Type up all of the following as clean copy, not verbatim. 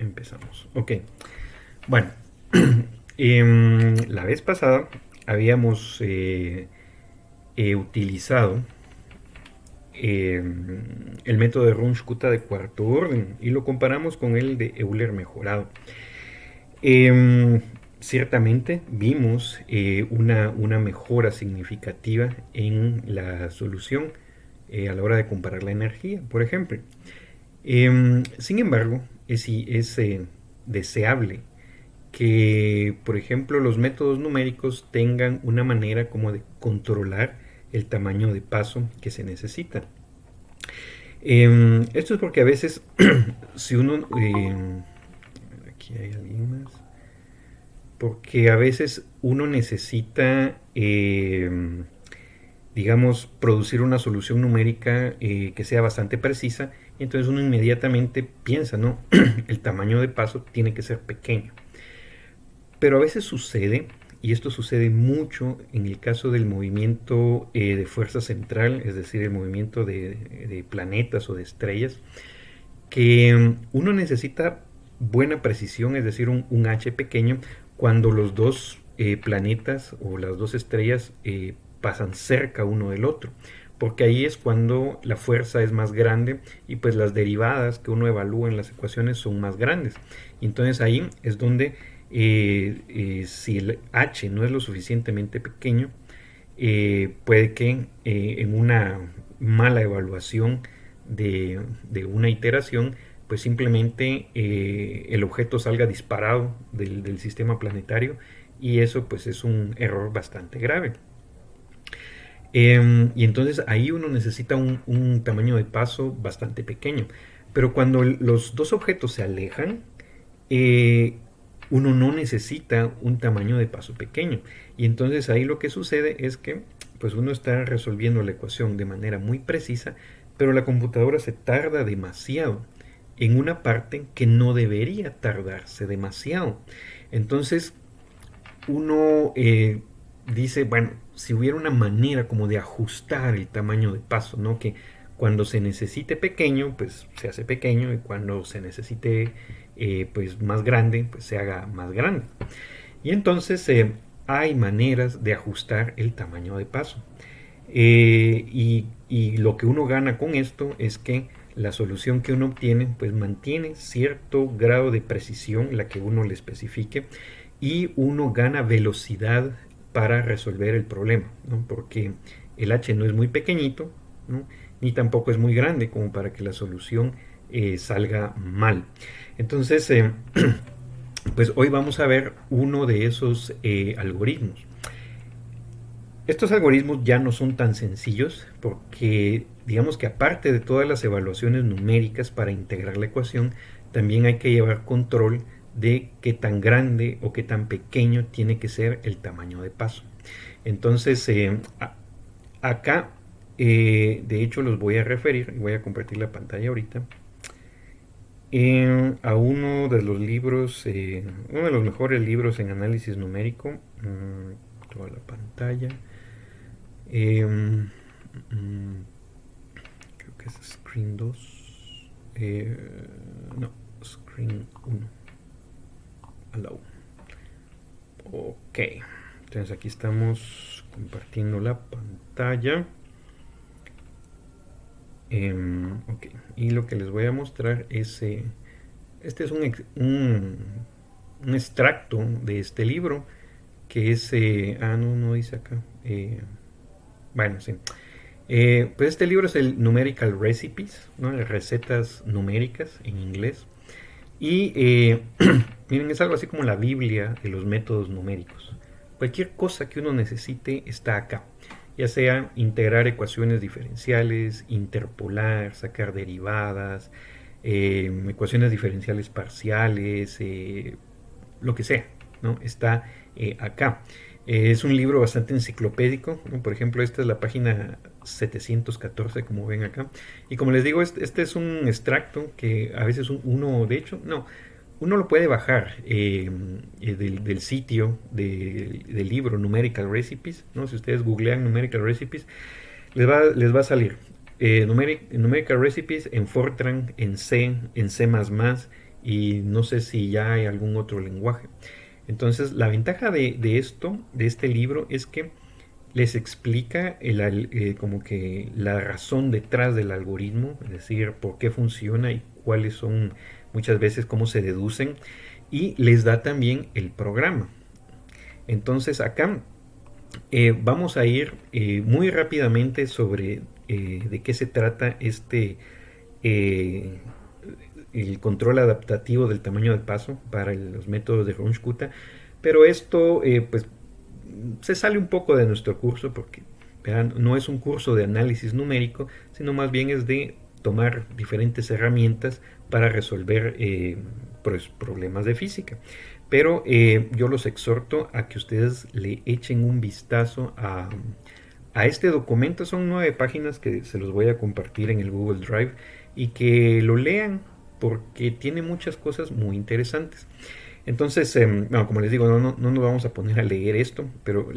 empezamos. Ok, bueno, la vez pasada habíamos utilizado el método de Runge-Kutta de cuarto orden y lo comparamos con el de Euler mejorado. Ciertamente vimos una mejora significativa en la solución a la hora de comparar la energía, por ejemplo. Sin embargo, es deseable que, por ejemplo, los métodos numéricos tengan una manera como de controlar el tamaño de paso que se necesita. Esto es porque a veces, si uno... aquí hay alguien más. Porque a veces uno necesita, digamos, producir una solución numérica que sea bastante precisa. Y entonces uno inmediatamente piensa, ¿no? El tamaño de paso tiene que ser pequeño. Pero a veces sucede, y esto sucede mucho en el caso del movimiento de fuerza central, es decir, el movimiento de planetas o de estrellas, que uno necesita buena precisión, es decir, un H pequeño, cuando los dos planetas o las dos estrellas pasan cerca uno del otro, porque ahí es cuando la fuerza es más grande y pues las derivadas que uno evalúa en las ecuaciones son más grandes. Y entonces ahí es donde si el H no es lo suficientemente pequeño, puede que en una mala evaluación de una iteración, pues simplemente el objeto salga disparado del sistema planetario y eso pues es un error bastante grave. Y entonces ahí uno necesita un tamaño de paso bastante pequeño. Pero cuando los dos objetos se alejan, uno no necesita un tamaño de paso pequeño. Y entonces ahí lo que sucede es que pues uno está resolviendo la ecuación de manera muy precisa, pero la computadora se tarda demasiado en una parte que no debería tardarse demasiado. Entonces uno dice, bueno, si hubiera una manera como de ajustar el tamaño de paso, ¿no? Que cuando se necesite pequeño, pues se hace pequeño y cuando se necesite pues más grande, pues se haga más grande. Y entonces hay maneras de ajustar el tamaño de paso. Y lo que uno gana con esto es que la solución que uno obtiene pues mantiene cierto grado de precisión, la que uno le especifique, y uno gana velocidad para resolver el problema, ¿no? Porque el H no es muy pequeñito, ¿no? Ni tampoco es muy grande como para que la solución salga mal. Entonces, pues hoy vamos a ver uno de esos algoritmos. Estos algoritmos ya no son tan sencillos porque digamos que aparte de todas las evaluaciones numéricas para integrar la ecuación, también hay que llevar control de qué tan grande o qué tan pequeño tiene que ser el tamaño de paso. Entonces, acá, de hecho, los voy a referir, voy a compartir la pantalla ahorita, a uno de los libros, uno de los mejores libros en análisis numérico, toda la pantalla. Creo que es Screen 2. No, Screen 1. Allow. Ok. Entonces aquí estamos compartiendo la pantalla. Ok. Y lo que les voy a mostrar es... este es un extracto de este libro que es... no dice acá. Bueno, sí. Pues este libro es el Numerical Recipes, ¿no? Las recetas numéricas en inglés. Y miren, es algo así como la Biblia de los métodos numéricos. Cualquier cosa que uno necesite está acá. Ya sea integrar ecuaciones diferenciales, interpolar, sacar derivadas, ecuaciones diferenciales parciales, lo que sea, ¿no? Está acá. Es un libro bastante enciclopédico, ¿no? Por ejemplo, esta es la página 714, como ven acá. Y como les digo, este es un extracto que a veces uno, de hecho, no, uno lo puede bajar del sitio del libro Numerical Recipes, ¿no? Si ustedes googlean Numerical Recipes, les va a salir Numerical Recipes en Fortran, en C++, y no sé si ya hay algún otro lenguaje. Entonces, la ventaja de esto, de este libro, es que les explica como que la razón detrás del algoritmo, es decir, por qué funciona y cuáles son muchas veces cómo se deducen, y les da también el programa. Entonces acá vamos a ir muy rápidamente sobre de qué se trata eh, el control adaptativo del tamaño de paso para los métodos de Runge-Kutta, pero esto pues se sale un poco de nuestro curso porque vean, no es un curso de análisis numérico, sino más bien es de tomar diferentes herramientas para resolver pues, problemas de física. Pero yo los exhorto a que ustedes le echen un vistazo a este documento. Son 9 páginas que se los voy a compartir en el Google Drive y que lo lean porque tiene muchas cosas muy interesantes. Entonces, bueno, como les digo, no nos vamos a poner a leer esto, pero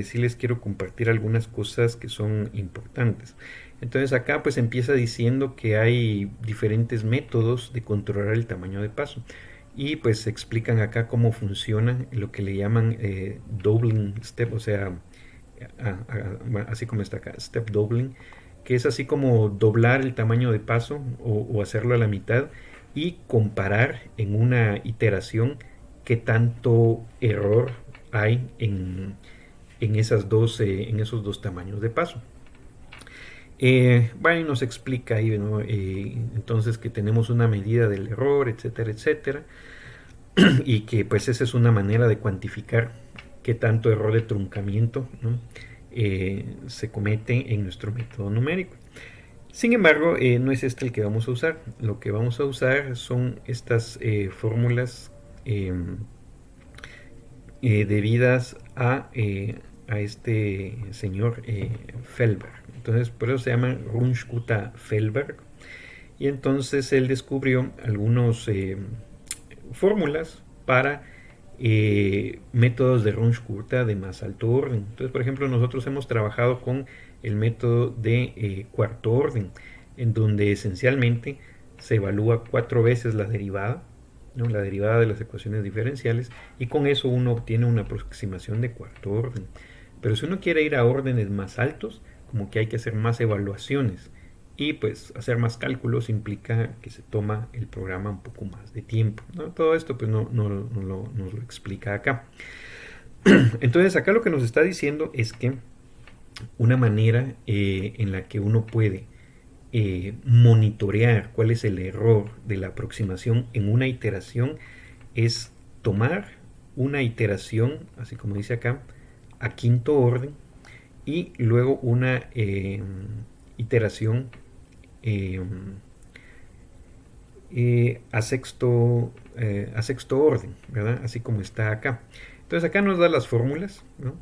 sí les quiero compartir algunas cosas que son importantes. Entonces acá pues empieza diciendo que hay diferentes métodos de controlar el tamaño de paso. Y pues explican acá cómo funciona lo que le llaman doubling step, o sea, así como está acá, step doubling, que es así como doblar el tamaño de paso o hacerlo a la mitad y comparar en una iteración qué tanto error hay en esos dos tamaños de paso. Bueno, nos explica ahí, ¿no? Entonces que tenemos una medida del error, etcétera, etcétera, y que pues esa es una manera de cuantificar qué tanto error de truncamiento, ¿no? Se comete en nuestro método numérico. Sin embargo, no es este el que vamos a usar. Lo que vamos a usar son estas fórmulas debidas a este señor Fehlberg. Entonces, por eso se llama Runge-Kutta-Fehlberg. Y entonces él descubrió algunas fórmulas para métodos de Runge-Kutta de más alto orden. Entonces, por ejemplo, nosotros hemos trabajado con el método de cuarto orden, en donde esencialmente se evalúa 4 veces la derivada, ¿no? La derivada de las ecuaciones diferenciales, y con eso uno obtiene una aproximación de cuarto orden. Pero si uno quiere ir a órdenes más altos, como que hay que hacer más evaluaciones, y pues hacer más cálculos implica que se toma el programa un poco más de tiempo, ¿no? Todo esto pues nos lo explica acá. Entonces acá lo que nos está diciendo es que una manera en la que uno puede monitorear cuál es el error de la aproximación en una iteración es tomar una iteración, así como dice acá, a quinto orden y luego una iteración a sexto orden, ¿verdad? Así como está acá. Entonces acá nos da las fórmulas, ¿no?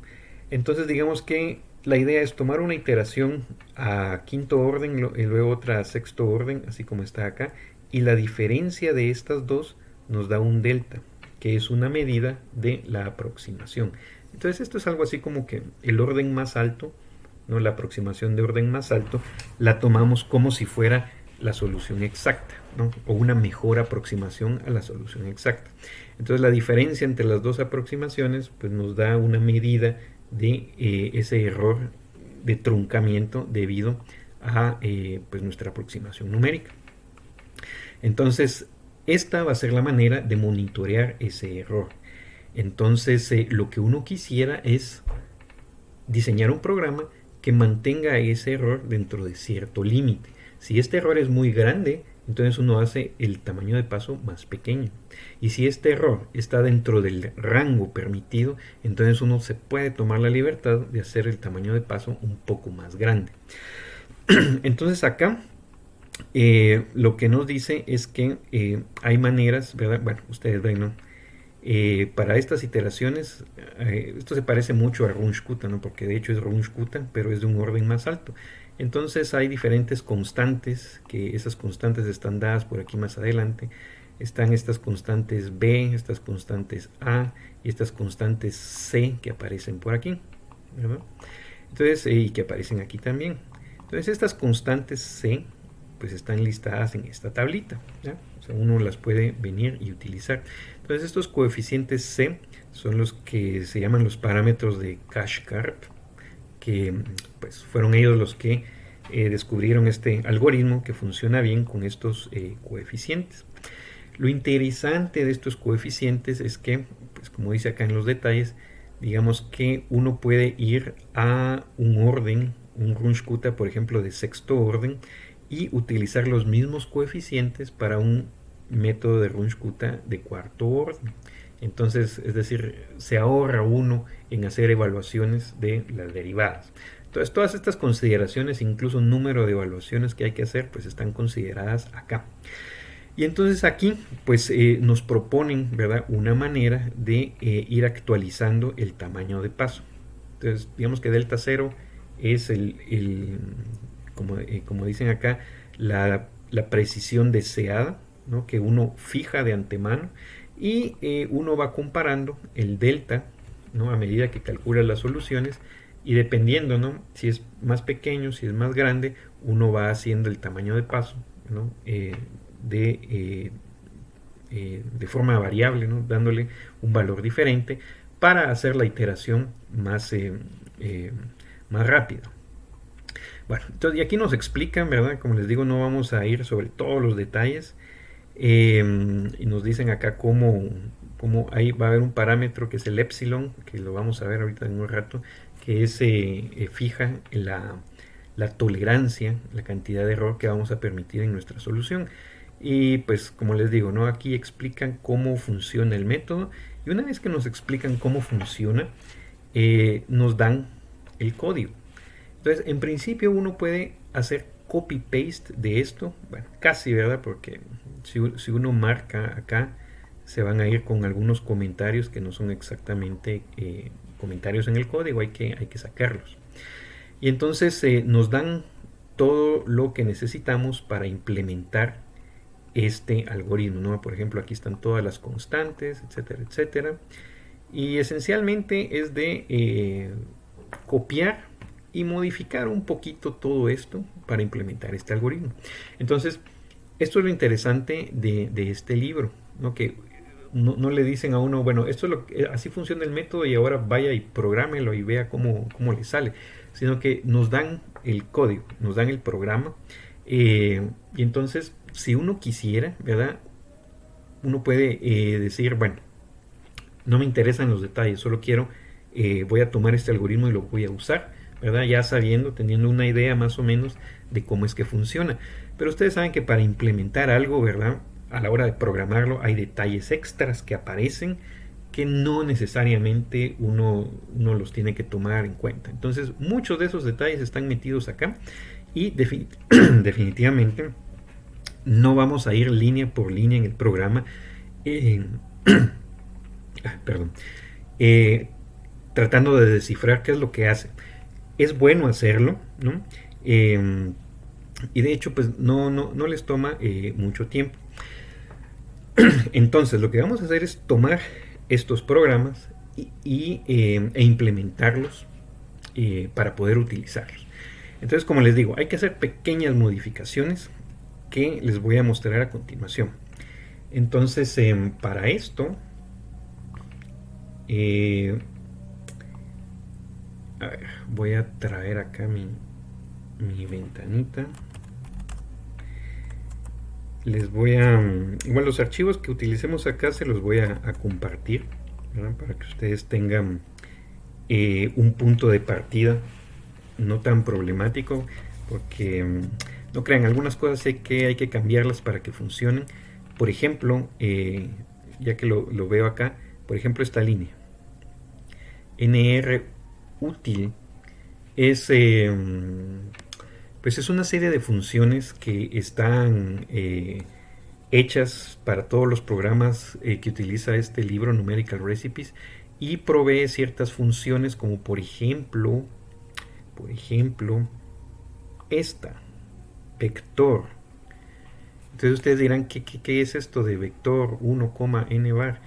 Entonces digamos que la idea es tomar una iteración a quinto orden y luego otra a sexto orden, así como está acá, y la diferencia de estas dos nos da un delta, que es una medida de la aproximación. Entonces esto es algo así como que el orden más alto, ¿no? La aproximación de orden más alto, la tomamos como si fuera la solución exacta, ¿no? O una mejor aproximación a la solución exacta. Entonces la diferencia entre las dos aproximaciones pues nos da una medida de ese error de truncamiento debido a pues nuestra aproximación numérica. Entonces esta va a ser la manera de monitorear ese error. Entonces lo que uno quisiera es diseñar un programa que mantenga ese error dentro de cierto límite. Si este error es muy grande, entonces uno hace el tamaño de paso más pequeño. Y si este error está dentro del rango permitido, entonces uno se puede tomar la libertad de hacer el tamaño de paso un poco más grande. Entonces acá lo que nos dice es que hay maneras, ¿verdad? Bueno, ustedes ven, ¿no? Para estas iteraciones, esto se parece mucho a Runge-Kutta, ¿no? Porque de hecho es Runge-Kutta, pero es de un orden más alto. Entonces hay diferentes constantes, que esas constantes están dadas por aquí más adelante. Están estas constantes B, estas constantes A y estas constantes C que aparecen por aquí, ¿verdad? Entonces, y que aparecen aquí también. Entonces estas constantes C pues están listadas en esta tablita, ¿ya? O sea, uno las puede venir y utilizar. Entonces estos coeficientes C son los que se llaman los parámetros de Cash-Carp, que pues fueron ellos los que descubrieron este algoritmo que funciona bien con estos coeficientes. Lo interesante de estos coeficientes es que, pues como dice acá en los detalles, digamos que uno puede ir a un orden, un Runge-Kutta, por ejemplo, de sexto orden, y utilizar los mismos coeficientes para un método de Runge-Kutta de cuarto orden. Entonces, es decir, se ahorra uno en hacer evaluaciones de las derivadas. Entonces, todas estas consideraciones, incluso número de evaluaciones que hay que hacer, pues están consideradas acá. Y entonces aquí pues nos proponen, ¿verdad?, una manera de ir actualizando el tamaño de paso. Entonces digamos que delta 0 es como dicen acá, la precisión deseada, ¿no?, que uno fija de antemano, y uno va comparando el delta, ¿no?, a medida que calcula las soluciones, y dependiendo, ¿no?, si es más pequeño, si es más grande, uno va haciendo el tamaño de paso, ¿no?, de forma variable, ¿no?, dándole un valor diferente para hacer la iteración más rápida. Bueno, entonces, y aquí nos explican, ¿verdad? Como les digo, no vamos a ir sobre todos los detalles, y nos dicen acá cómo ahí va a haber un parámetro que es el epsilon, que lo vamos a ver ahorita en un rato, que es fija la tolerancia, la cantidad de error que vamos a permitir en nuestra solución. Y pues como les digo, ¿no?, aquí explican cómo funciona el método, y una vez que nos explican cómo funciona, nos dan el código. Entonces, en principio uno puede hacer copy-paste de esto, bueno, casi, ¿verdad?, porque si uno marca acá, se van a ir con algunos comentarios que no son exactamente comentarios en el código, hay que sacarlos. Y entonces nos dan todo lo que necesitamos para implementar este algoritmo, ¿no? Por ejemplo, aquí están todas las constantes, etcétera, etcétera. Y esencialmente es de copiar y modificar un poquito todo esto para implementar este algoritmo. Entonces, esto es lo interesante de este libro, ¿no?, que no le dicen a uno, bueno, esto es así funciona el método y ahora vaya y prográmelo y vea cómo le sale, sino que nos dan el código, nos dan el programa, y entonces si uno quisiera, ¿verdad?, uno puede decir, bueno, no me interesan los detalles, solo voy a tomar este algoritmo y lo voy a usar, ¿verdad?, ya sabiendo, teniendo una idea más o menos de cómo es que funciona. Pero ustedes saben que para implementar algo, ¿verdad?, a la hora de programarlo hay detalles extras que aparecen que no necesariamente uno los tiene que tomar en cuenta. Entonces muchos de esos detalles están metidos acá, y definitivamente no vamos a ir línea por línea en el programa, tratando de descifrar qué es lo que hace. Es bueno hacerlo, ¿no? Y de hecho pues no les toma mucho tiempo. Entonces lo que vamos a hacer es tomar estos programas e implementarlos para poder utilizarlos. Entonces, como les digo, hay que hacer pequeñas modificaciones que les voy a mostrar a continuación. Entonces, para esto, a ver, voy a traer acá mi ventanita. Les voy a, igual los archivos que utilicemos acá se los voy a compartir, ¿verdad?, para que ustedes tengan un punto de partida no tan problemático, porque no crean, algunas cosas sé que hay que cambiarlas para que funcionen. Por ejemplo, ya que lo veo acá, por ejemplo, esta línea NR útil es pues es una serie de funciones que están hechas para todos los programas que utiliza este libro, Numerical Recipes, y provee ciertas funciones como por ejemplo esta, vector. Entonces ustedes dirán, ¿qué es esto de vector 1, n bar?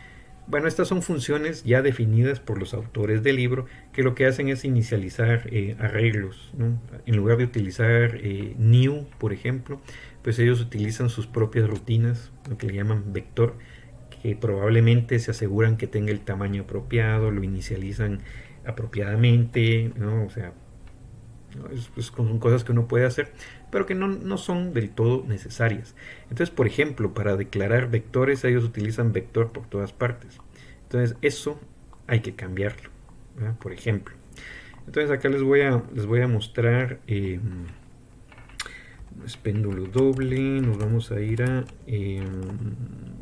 Bueno, estas son funciones ya definidas por los autores del libro, que lo que hacen es inicializar arreglos, ¿no? En lugar de utilizar new, por ejemplo, pues ellos utilizan sus propias rutinas, lo que le llaman vector, que probablemente se aseguran que tenga el tamaño apropiado, lo inicializan apropiadamente, ¿no? O sea, ¿no? Son cosas que uno puede hacer, pero que no son del todo necesarias. Entonces, por ejemplo, para declarar vectores, ellos utilizan vector por todas partes. Entonces, eso hay que cambiarlo, ¿verdad? Por ejemplo. Entonces, acá les voy a mostrar es péndulo doble. Nos vamos a ir a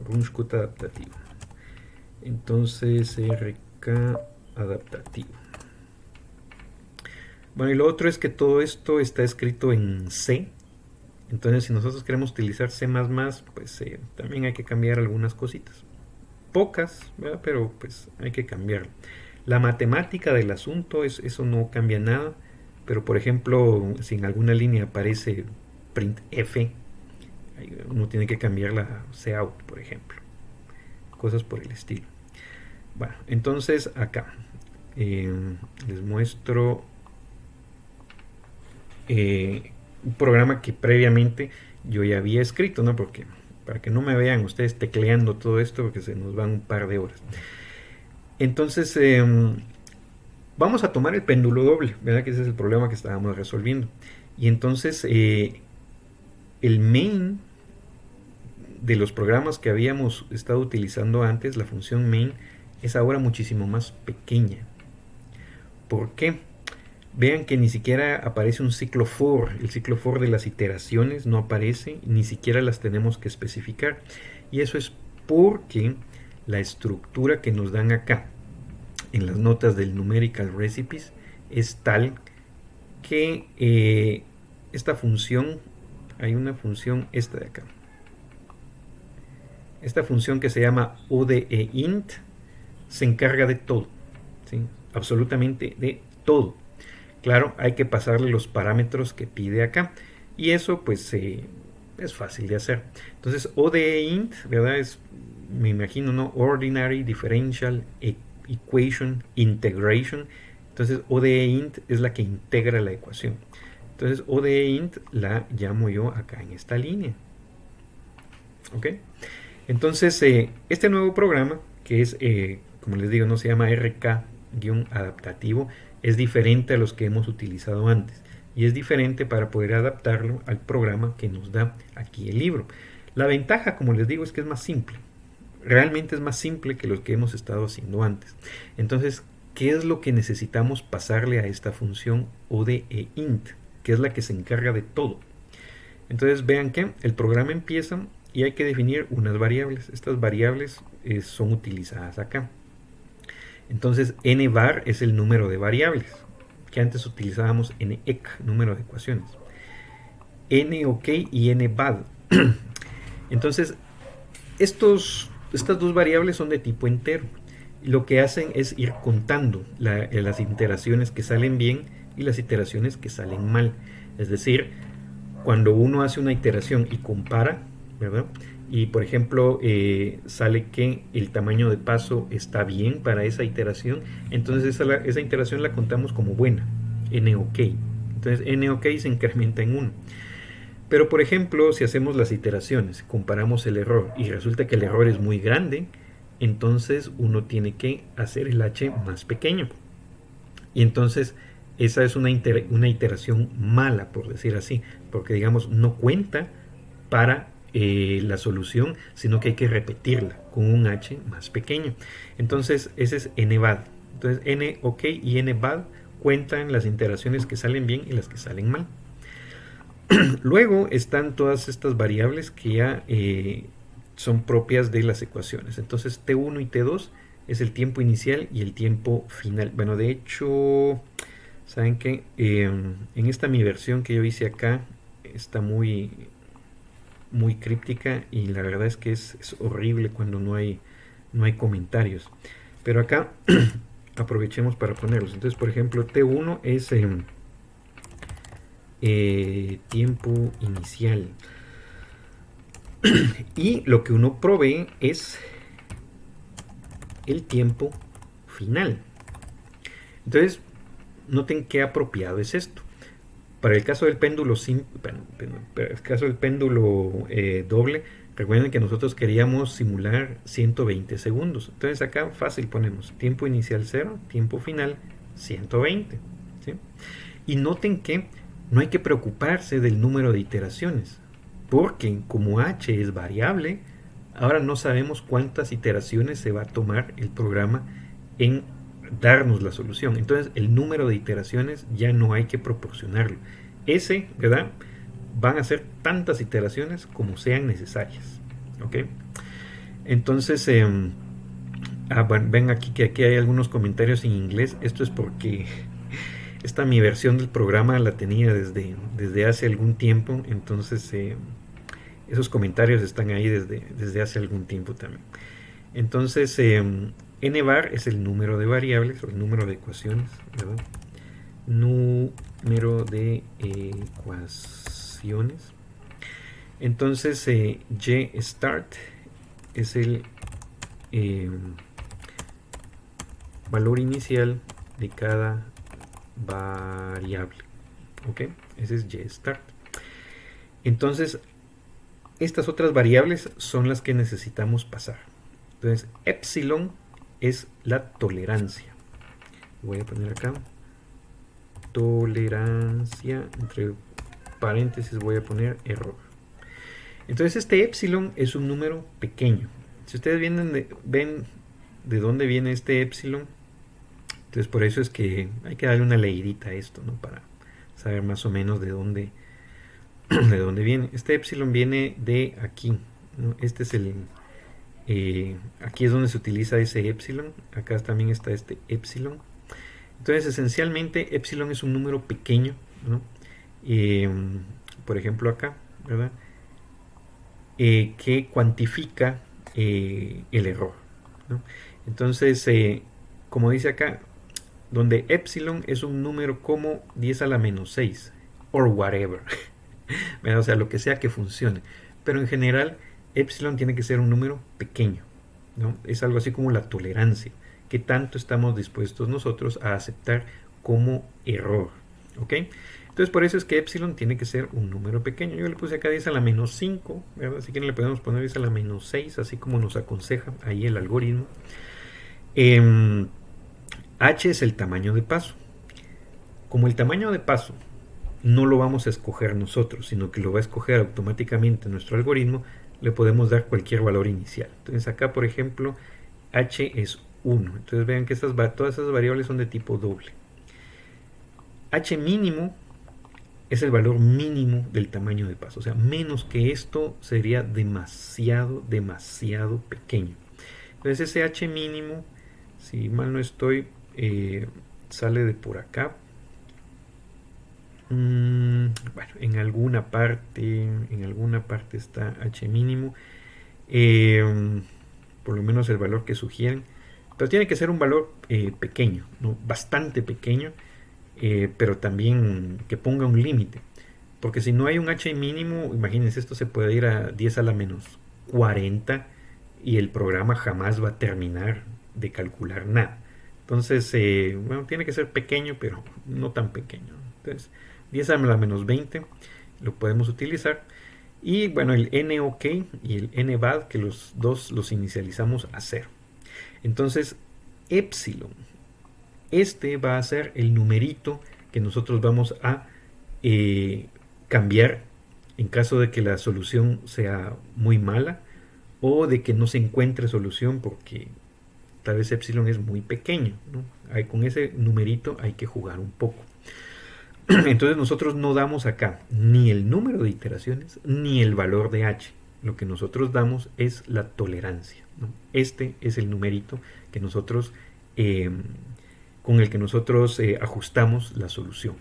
Runskut adaptativo. Entonces, RK adaptativo. Bueno, y lo otro es que todo esto está escrito en C. Entonces, si nosotros queremos utilizar C++, pues también hay que cambiar algunas cositas. Pocas, ¿verdad? Pero pues hay que cambiarlo. La matemática del asunto, eso no cambia nada. Pero, por ejemplo, si en alguna línea aparece printf, uno tiene que cambiar la cout, por ejemplo. Cosas por el estilo. Bueno, entonces acá les muestro un programa que previamente yo ya había escrito, ¿no? Porque para que no me vean ustedes tecleando todo esto, porque se nos van un par de horas. Entonces, vamos a tomar el péndulo doble, ¿verdad? Que ese es el problema que estábamos resolviendo. Y entonces, el main de los programas que habíamos estado utilizando antes, la función main, es ahora muchísimo más pequeña. ¿Por qué? Vean que ni siquiera aparece un ciclo for. El ciclo for de las iteraciones no aparece, ni siquiera las tenemos que especificar. Y eso es porque la estructura que nos dan acá en las notas del numerical recipes es tal que esta función, hay una función, esta de acá, esta función que se llama ODEINT, se encarga de todo, ¿sí? Absolutamente de todo. Claro, hay que pasarle los parámetros que pide acá. Y eso pues es fácil de hacer. Entonces ODEINT, ¿verdad? Es, me imagino, ¿no? Ordinary Differential Equation Integration. Entonces ODEINT es la que integra la ecuación. Entonces ODEINT la llamo yo acá en esta línea. ¿Ok? Entonces este nuevo programa, que es, como les digo, no se llama RK-adaptativo, es diferente a los que hemos utilizado antes. Y es diferente para poder adaptarlo al programa que nos da aquí el libro. La ventaja, como les digo, es que es más simple. Realmente es más simple que los que hemos estado haciendo antes. Entonces, ¿qué es lo que necesitamos pasarle a esta función ODEINT? Que es la que se encarga de todo. Entonces, vean que el programa empieza y hay que definir unas variables. Estas variables son utilizadas acá. Entonces, nvar es el número de variables, que antes utilizábamos nec, número de ecuaciones. nok y nvad. Entonces, estas dos variables son de tipo entero. Lo que hacen es ir contando las iteraciones que salen bien y las iteraciones que salen mal. Es decir, cuando uno hace una iteración y compara, ¿verdad? Y por ejemplo sale que el tamaño de paso está bien para esa iteración, entonces esa iteración la contamos como buena, NOK. Entonces NOK se incrementa en 1. Pero por ejemplo, si hacemos las iteraciones, comparamos el error y resulta que el error es muy grande, entonces uno tiene que hacer el h más pequeño. Y entonces esa es una iteración mala, por decir así, porque digamos no cuenta para la solución, sino que hay que repetirla con un h más pequeño. Entonces ese es nvad. Entonces NOK y nvad cuentan las iteraciones que salen bien y las que salen mal. Luego están todas estas variables que ya son propias de las ecuaciones. Entonces T1 y T2 es el tiempo inicial y el tiempo final. Bueno, de hecho, ¿saben qué? En esta mi versión que yo hice acá está muy críptica y la verdad es que es horrible cuando no hay comentarios. Pero acá aprovechemos para ponerlos. Entonces, por ejemplo, T1 es tiempo inicial. Y lo que uno provee es el tiempo final. Entonces, noten qué apropiado es esto. Para el caso del péndulo, para el caso del péndulo doble, recuerden que nosotros queríamos simular 120 segundos. Entonces acá fácil ponemos tiempo inicial 0, tiempo final 120. ¿Sí? Y noten que no hay que preocuparse del número de iteraciones, porque como h es variable, ahora no sabemos cuántas iteraciones se va a tomar el programa en darnos la solución. Entonces el número de iteraciones ya no hay que proporcionarlo. Ese, ¿verdad? Van a ser tantas iteraciones como sean necesarias. ¿Ok? Entonces, bueno, ven aquí que aquí hay algunos comentarios en inglés. Esto es porque esta mi versión del programa la tenía desde hace algún tiempo. Entonces, esos comentarios están ahí desde hace algún tiempo también. Entonces, n bar es el número de variables o el número de ecuaciones, ¿verdad? Número de ecuaciones. Entonces, y start es el valor inicial de cada variable. ¿Ok? Ese es y start. Entonces, estas otras variables son las que necesitamos pasar. Entonces, epsilon es la tolerancia. Voy a poner acá tolerancia, entre paréntesis voy a poner error. Entonces este epsilon es un número pequeño. Si ustedes ven de dónde viene este epsilon, entonces por eso es que hay que darle una leidita a esto, ¿no? Para saber más o menos de dónde viene. Este epsilon viene de aquí, ¿no? Este es aquí es donde se utiliza ese epsilon. Acá también está este epsilon. Entonces esencialmente epsilon es un número pequeño, ¿no? Por ejemplo acá, ¿verdad? Que cuantifica el error, ¿no? Entonces, como dice acá, donde epsilon es un número como 10 a la menos 6, or whatever, o sea, lo que sea que funcione. Pero en general, epsilon tiene que ser un número pequeño, ¿no? Es algo así como la tolerancia, que tanto estamos dispuestos nosotros a aceptar como error, ¿ok? Entonces por eso es que epsilon tiene que ser un número pequeño. Yo le puse acá 10 a la menos 5, ¿verdad? Así que le podemos poner 10 a la menos 6, así como nos aconseja ahí el algoritmo. H es el tamaño de paso. Como el tamaño de paso no lo vamos a escoger nosotros, sino que lo va a escoger automáticamente nuestro algoritmo, le podemos dar cualquier valor inicial. Entonces acá, por ejemplo, H es 1. Entonces vean que todas esas variables son de tipo doble. H mínimo es el valor mínimo del tamaño de paso. O sea, menos que esto sería demasiado pequeño. Entonces ese H mínimo, si mal no estoy, sale de por acá. Bueno, en alguna parte está H mínimo. Por lo menos el valor que sugieren. Pero tiene que ser un valor pequeño, ¿no? Bastante pequeño. Pero también que ponga un límite, porque si no hay un H mínimo, imagínense, esto se puede ir a 10 a la menos 40 y el programa jamás va a terminar de calcular nada. Entonces, bueno, tiene que ser pequeño, pero no tan pequeño. Entonces, 10 a la menos 20 lo podemos utilizar. Y bueno, el NOK y el NBAD, que los dos los inicializamos a 0. Entonces, epsilon, este va a ser el numerito que nosotros vamos a cambiar en caso de que la solución sea muy mala o de que no se encuentre solución porque tal vez epsilon es muy pequeño, ¿no? Con ese numerito hay que jugar un poco. Entonces nosotros no damos acá ni el número de iteraciones ni el valor de h. Lo que nosotros damos es la tolerancia, ¿no? Este es el numerito que nosotros con el que nosotros ajustamos la solución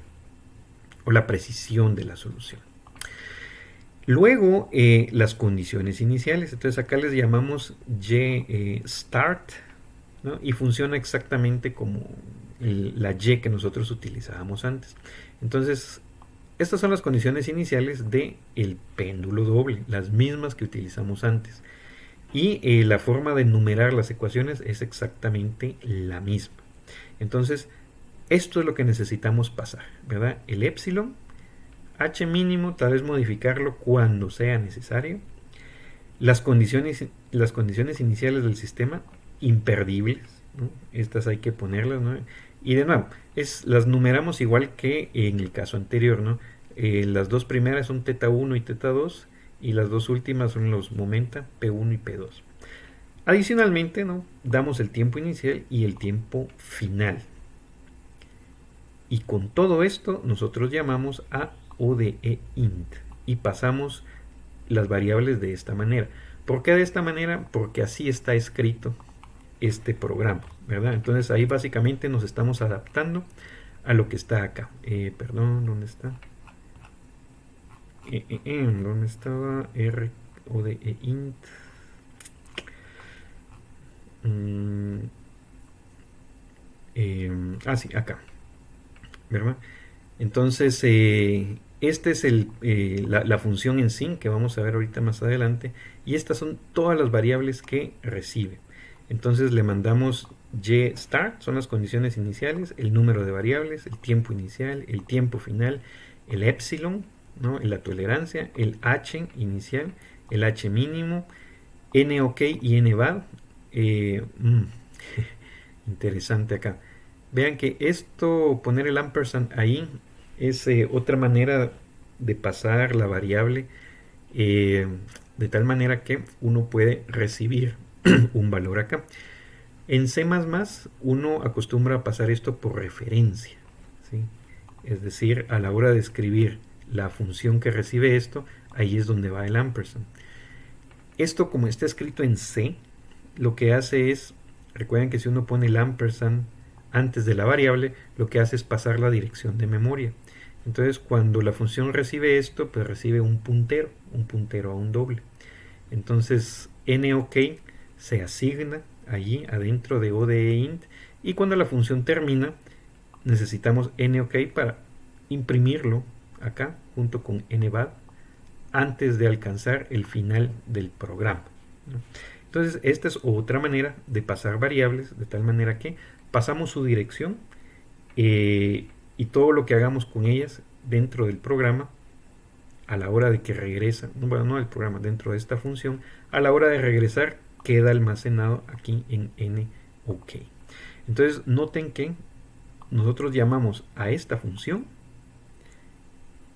o la precisión de la solución. Luego las condiciones iniciales. Entonces acá les llamamos start, ¿no? Y funciona exactamente como la y que nosotros utilizábamos antes. Entonces estas son las condiciones iniciales del péndulo doble, las mismas que utilizamos antes. Y la forma de enumerar las ecuaciones es exactamente la misma. Entonces, esto es lo que necesitamos pasar, ¿verdad? El epsilon h mínimo tal vez modificarlo cuando sea necesario. Las condiciones iniciales del sistema, imperdibles, ¿no? Estas hay que ponerlas, ¿no? Y de nuevo, las numeramos igual que en el caso anterior, ¿no? Las dos primeras son θ1 y θ2, y las dos últimas son los momenta, P1 y P2. Adicionalmente, ¿no?, damos el tiempo inicial y el tiempo final. Y con todo esto nosotros llamamos a ODEINT y pasamos las variables de esta manera. ¿Por qué de esta manera? Porque así está escrito este programa, ¿verdad? Entonces ahí básicamente nos estamos adaptando a lo que está acá. Perdón, ¿dónde está? ¿Dónde estaba? ODEINT. Sí, acá, ¿verdad? Entonces, esta es la función en sí que vamos a ver ahorita más adelante, y estas son todas las variables que recibe. Entonces le mandamos yStart, son las condiciones iniciales, el número de variables, el tiempo inicial, el tiempo final, el epsilon, ¿no?, la tolerancia, el h inicial, el h mínimo, NOK y NVAD. Interesante acá. Vean que esto, poner el ampersand ahí, es otra manera de pasar la variable, de tal manera que uno puede recibir un valor acá. En C++ uno acostumbra a pasar esto por referencia, ¿sí? Es decir, a la hora de escribir la función que recibe esto, ahí es donde va el ampersand. Esto, como está escrito en C, lo que hace es, recuerden que si uno pone el ampersand antes de la variable, lo que hace es pasar la dirección de memoria. Entonces, cuando la función recibe esto, pues recibe un puntero a un doble. Entonces, NOK se asigna allí adentro de ODEINT, y cuando la función termina, necesitamos NOK para imprimirlo acá junto con NVAD antes de alcanzar el final del programa, ¿no? Entonces, esta es otra manera de pasar variables, de tal manera que pasamos su dirección, y todo lo que hagamos con ellas dentro del programa, a la hora de que regresa, bueno, no del programa, dentro de esta función, a la hora de regresar queda almacenado aquí en NOK. Entonces, noten que nosotros llamamos a esta función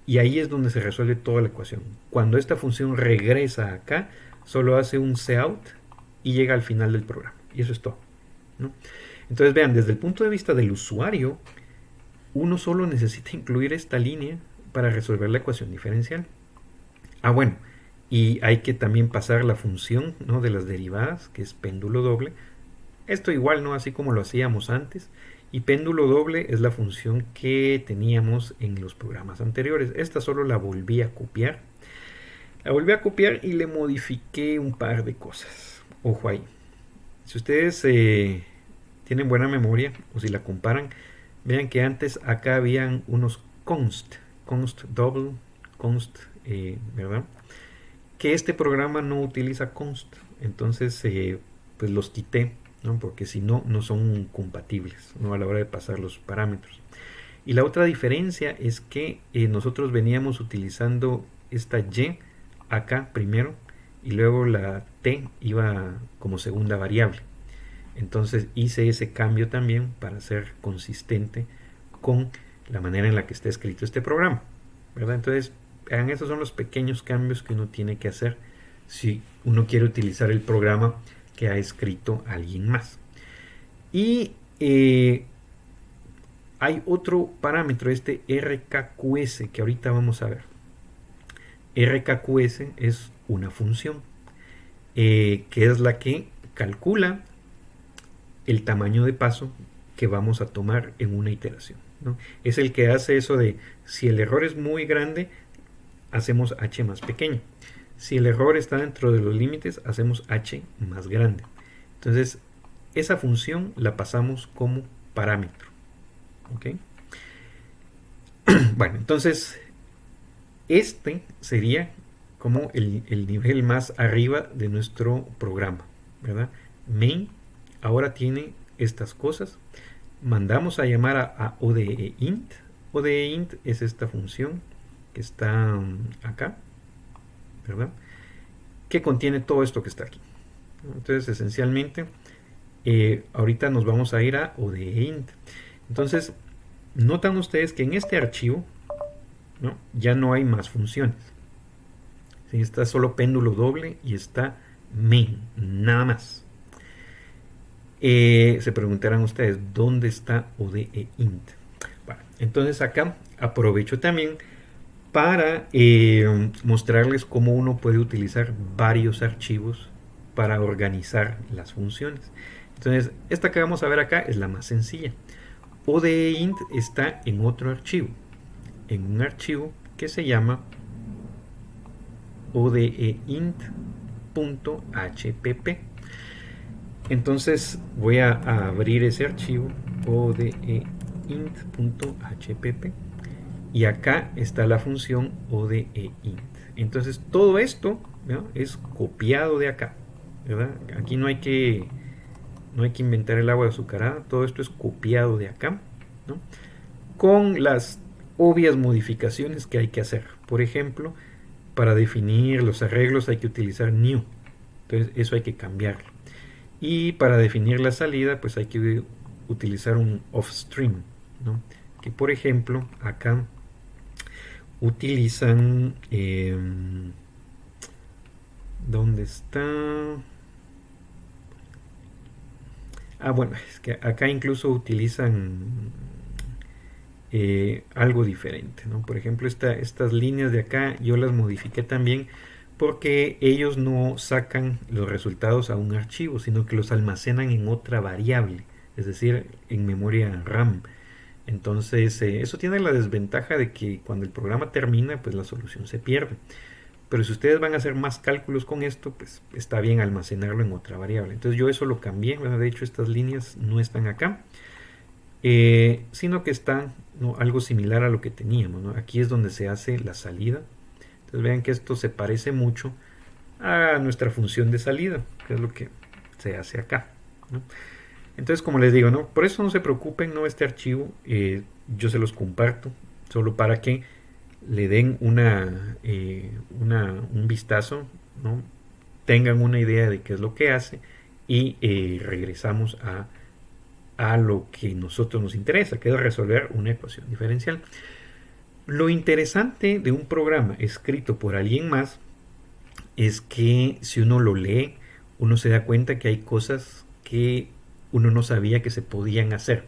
y ahí es donde se resuelve toda la ecuación. Cuando esta función regresa acá, solo hace un cout y llega al final del programa. Y eso es todo, ¿no? Entonces vean, desde el punto de vista del usuario, uno solo necesita incluir esta línea para resolver la ecuación diferencial. Bueno, y hay que también pasar la función, ¿no?, de las derivadas, que es péndulo doble. Esto igual, ¿no?, así como lo hacíamos antes. Y péndulo doble es la función que teníamos en los programas anteriores. Esta solo la volví a copiar. La volví a copiar y le modifiqué un par de cosas. Ojo ahí. Si ustedes tienen buena memoria, o si la comparan, vean que antes acá habían unos const double, const, ¿verdad? Que este programa no utiliza const. Entonces, pues los quité, ¿no?, porque si no, no son compatibles, ¿no?, a la hora de pasar los parámetros. Y la otra diferencia es que nosotros veníamos utilizando esta y acá primero, y luego la t iba como segunda variable. Entonces hice ese cambio también para ser consistente con la manera en la que está escrito este programa, ¿verdad? Entonces, vean, esos son los pequeños cambios que uno tiene que hacer si uno quiere utilizar el programa que ha escrito alguien más. Y hay otro parámetro, este RKQS, que ahorita vamos a ver. RKQS es una función que es la que calcula el tamaño de paso que vamos a tomar en una iteración, ¿no? Es el que hace eso de, si el error es muy grande, hacemos h más pequeño. Si el error está dentro de los límites, hacemos h más grande. Entonces, esa función la pasamos como parámetro, ¿ok? Bueno, entonces, este sería como el nivel más arriba de nuestro programa, ¿verdad? Main ahora tiene estas cosas. Mandamos a llamar a ODEINT. ODEINT es esta función que está acá, ¿verdad? Que contiene todo esto que está aquí. Entonces, esencialmente, ahorita nos vamos a ir a ODEINT. Entonces, notan ustedes que en este archivo, ¿no?, ya no hay más funciones. ¿Sí? Está solo péndulo doble y está main, nada más. Se preguntarán ustedes, ¿dónde está ODEINT? Bueno, entonces acá aprovecho también para mostrarles cómo uno puede utilizar varios archivos para organizar las funciones. Entonces, esta que vamos a ver acá es la más sencilla. ODEINT está en otro archivo, en un archivo que se llama odeint.hpp. Entonces voy a abrir ese archivo, odeint.hpp, y acá está la función odeint. Entonces todo esto, ¿no?, es copiado de acá, ¿verdad? Aquí no hay que inventar el agua azucarada, todo esto es copiado de acá, ¿no?, con las obvias modificaciones que hay que hacer. Por ejemplo, para definir los arreglos hay que utilizar new, entonces eso hay que cambiarlo. Y para definir la salida, pues hay que utilizar un offstream, ¿no?, que por ejemplo acá utilizan, ¿dónde está? Bueno, es que acá incluso utilizan algo diferente, ¿no? Por ejemplo, estas líneas de acá yo las modifiqué también porque ellos no sacan los resultados a un archivo, sino que los almacenan en otra variable, es decir, en memoria RAM. Entonces, eso tiene la desventaja de que cuando el programa termina, pues la solución se pierde. Pero si ustedes van a hacer más cálculos con esto, pues está bien almacenarlo en otra variable. Entonces yo eso lo cambié, ¿verdad? De hecho, estas líneas no están acá, sino que están, ¿no?, algo similar a lo que teníamos, ¿no? Aquí es donde se hace la salida. Entonces vean que esto se parece mucho a nuestra función de salida, que es lo que se hace acá, ¿no? Entonces, como les digo, ¿no?, por eso no se preocupen, ¿no? Este archivo yo se los comparto solo para que le den un vistazo, ¿no?, tengan una idea de qué es lo que hace y regresamos a lo que nosotros nos interesa, que es resolver una ecuación diferencial. Lo interesante de un programa escrito por alguien más es que si uno lo lee, uno se da cuenta que hay cosas que uno no sabía que se podían hacer.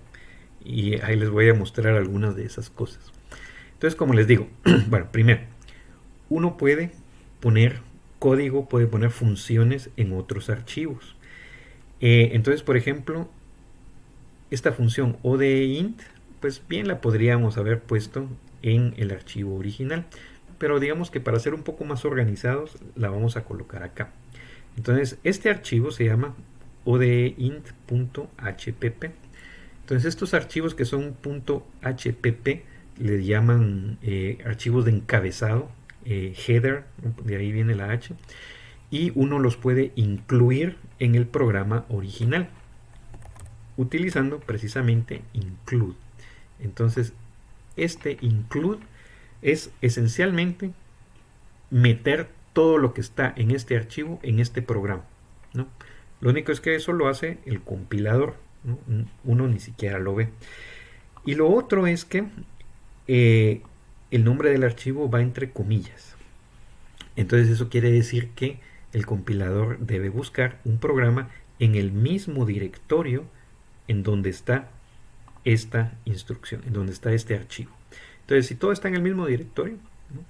Y ahí les voy a mostrar algunas de esas cosas. Entonces, como les digo, bueno, primero, uno puede poner código, puede poner funciones en otros archivos. Entonces, por ejemplo, esta función odeint, pues bien la podríamos haber puesto en el archivo original, pero digamos que para ser un poco más organizados la vamos a colocar acá. Entonces este archivo se llama odeint.hpp. entonces estos archivos que son .hpp le llaman archivos de encabezado, header, de ahí viene la H, y uno los puede incluir en el programa original utilizando precisamente include. Entonces este include es esencialmente meter todo lo que está en este archivo en este programa, ¿no? Lo único es que eso lo hace el compilador, ¿no? Uno ni siquiera lo ve. Y lo otro es que el nombre del archivo va entre comillas. Entonces eso quiere decir que el compilador debe buscar un programa en el mismo directorio en donde está esta instrucción, en donde está este archivo. Entonces, si todo está en el mismo directorio, ¿no?,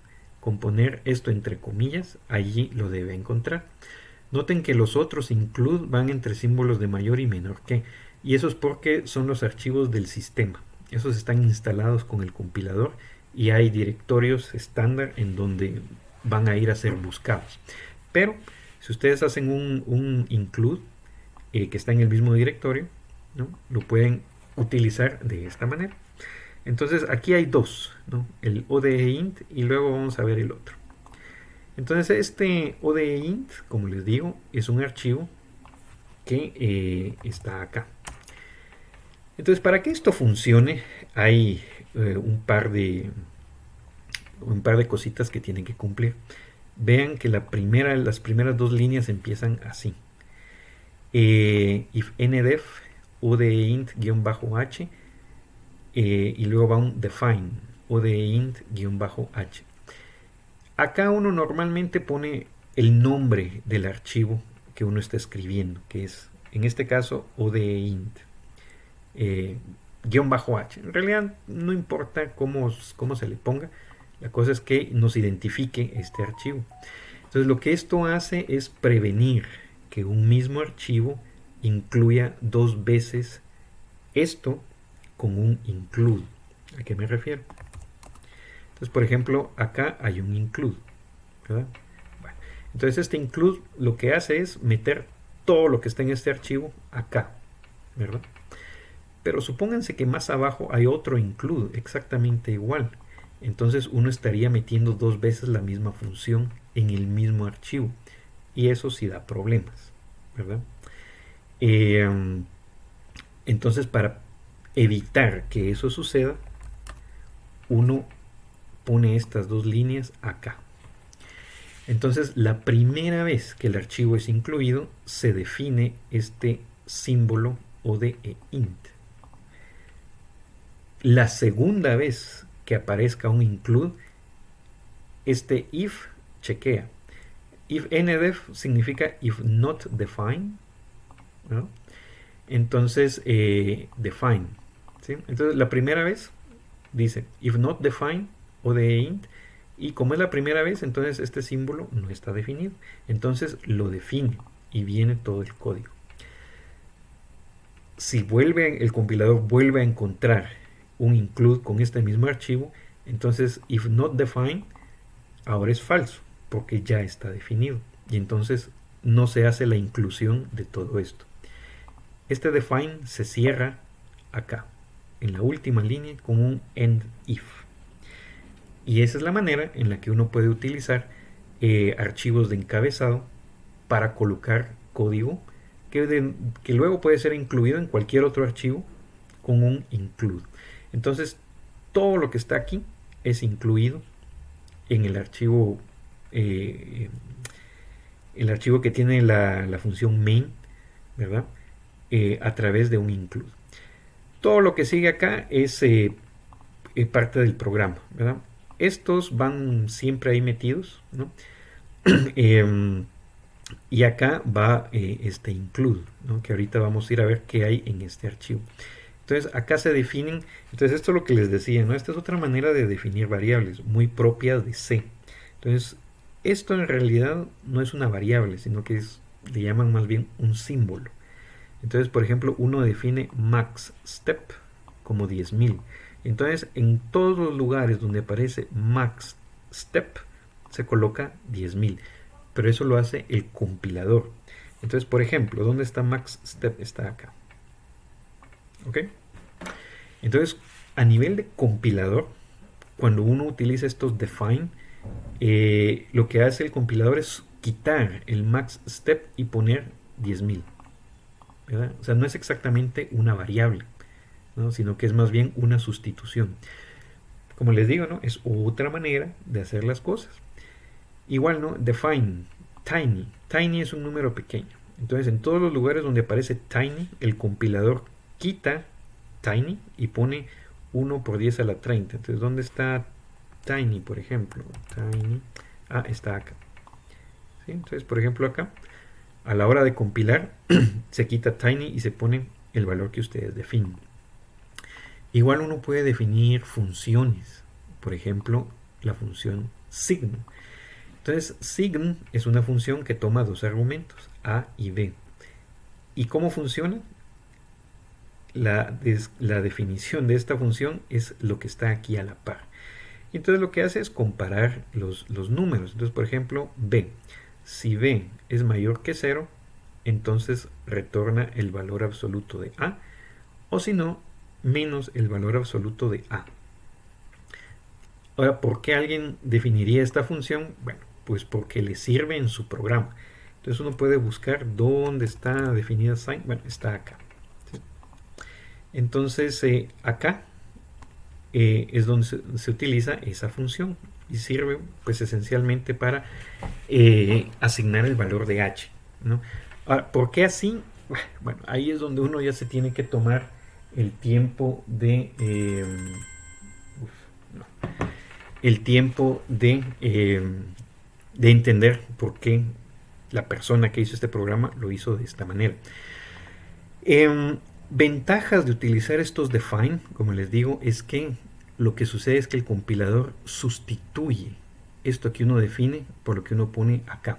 con poner esto entre comillas, allí lo debe encontrar. Noten que los otros include van entre símbolos de mayor y menor que, y eso es porque son los archivos del sistema. Esos están instalados con el compilador y hay directorios estándar en donde van a ir a ser buscados. Pero si ustedes hacen un include que está en el mismo directorio, ¿no?, lo pueden utilizar de esta manera. Entonces aquí hay dos, ¿no?, el odeint y luego vamos a ver el otro. Entonces este odeint, como les digo, es un archivo que está acá. Entonces, para que esto funcione hay un par de un par de cositas que tienen que cumplir. Vean que las primeras dos líneas empiezan así. If ndef o de int-h y luego va un define o de int-h. Acá uno normalmente pone el nombre del archivo que uno está escribiendo, que es en este caso o de int -h. En realidad no importa cómo se le ponga, la cosa es que nos identifique este archivo. Entonces lo que esto hace es prevenir que un mismo archivo incluya dos veces esto con un include. ¿A qué me refiero? Entonces, por ejemplo, acá hay un include, ¿verdad? Bueno, entonces este include lo que hace es meter todo lo que está en este archivo acá, ¿verdad? Pero supónganse que más abajo hay otro include exactamente igual. Entonces uno estaría metiendo dos veces la misma función en el mismo archivo. Y eso sí da problemas, ¿verdad? Entonces para evitar que eso suceda, uno pone estas dos líneas acá. Entonces la primera vez que el archivo es incluido, se define este símbolo o de int. La segunda vez que aparezca un include, este if chequea. If ndef significa if not define, ¿no? Entonces define, ¿sí? Entonces la primera vez dice if not define o de int, y como es la primera vez, entonces este símbolo no está definido, entonces lo define y viene todo el código. Si el compilador vuelve a encontrar un include con este mismo archivo, entonces if not define ahora es falso porque ya está definido, y entonces no se hace la inclusión de todo esto. Este define se cierra acá en la última línea con un end if, y esa es la manera en la que uno puede utilizar archivos de encabezado para colocar código que luego puede ser incluido en cualquier otro archivo con un include. Entonces todo lo que está aquí es incluido en el archivo que tiene la función main, ¿verdad? A través de un include. Todo lo que sigue acá es parte del programa, ¿verdad? Estos van siempre ahí metidos, ¿no? Y acá va este include, ¿no? Que ahorita vamos a ir a ver qué hay en este archivo. Entonces acá se definen, entonces esto es lo que les decía, ¿no? Esta es otra manera de definir variables muy propias de C. Entonces esto en realidad no es una variable, sino que le llaman más bien un símbolo. Entonces, por ejemplo, uno define max step como 10.000. Entonces en todos los lugares donde aparece max step se coloca 10.000, pero eso lo hace el compilador. Entonces, por ejemplo, ¿dónde está max step? Está acá. ¿Ok? Entonces, a nivel de compilador, cuando uno utiliza estos define, lo que hace el compilador es quitar el max step y poner 10.000, ¿verdad? O sea, no es exactamente una variable, ¿no? Sino que es más bien una sustitución. Como les digo, ¿no? Es otra manera de hacer las cosas. Igual, ¿no? Define, tiny. Tiny es un número pequeño. Entonces, en todos los lugares donde aparece tiny, el compilador quita tiny y pone 1 por 10 a la 30. Entonces, ¿dónde está tiny, por ejemplo? Tiny. Está acá. ¿Sí? Entonces, por ejemplo, acá, a la hora de compilar, se quita tiny y se pone el valor que ustedes definen. Igual uno puede definir funciones. Por ejemplo, la función sign. Entonces, sign es una función que toma dos argumentos, a y b. ¿Y cómo funciona? La definición de esta función es lo que está aquí a la par. Entonces lo que hace es comparar los números. Entonces, por ejemplo, b. Si b es mayor que 0, entonces retorna el valor absoluto de a, o si no, menos el valor absoluto de a. Ahora, ¿por qué alguien definiría esta función? Bueno, pues porque le sirve en su programa. Entonces uno puede buscar dónde está definida sign. Bueno, está acá. ¿Sí? Entonces acá es donde se utiliza esa función. y sirve pues esencialmente para asignar el valor de h, ¿no? Ahora, ¿por qué así? Bueno, ahí es donde uno ya se tiene que tomar el tiempo de no, el tiempo de entender por qué la persona que hizo este programa lo hizo de esta manera. Ventajas de utilizar estos define, como les digo, es que lo que sucede es que el compilador sustituye esto que uno define por lo que uno pone acá.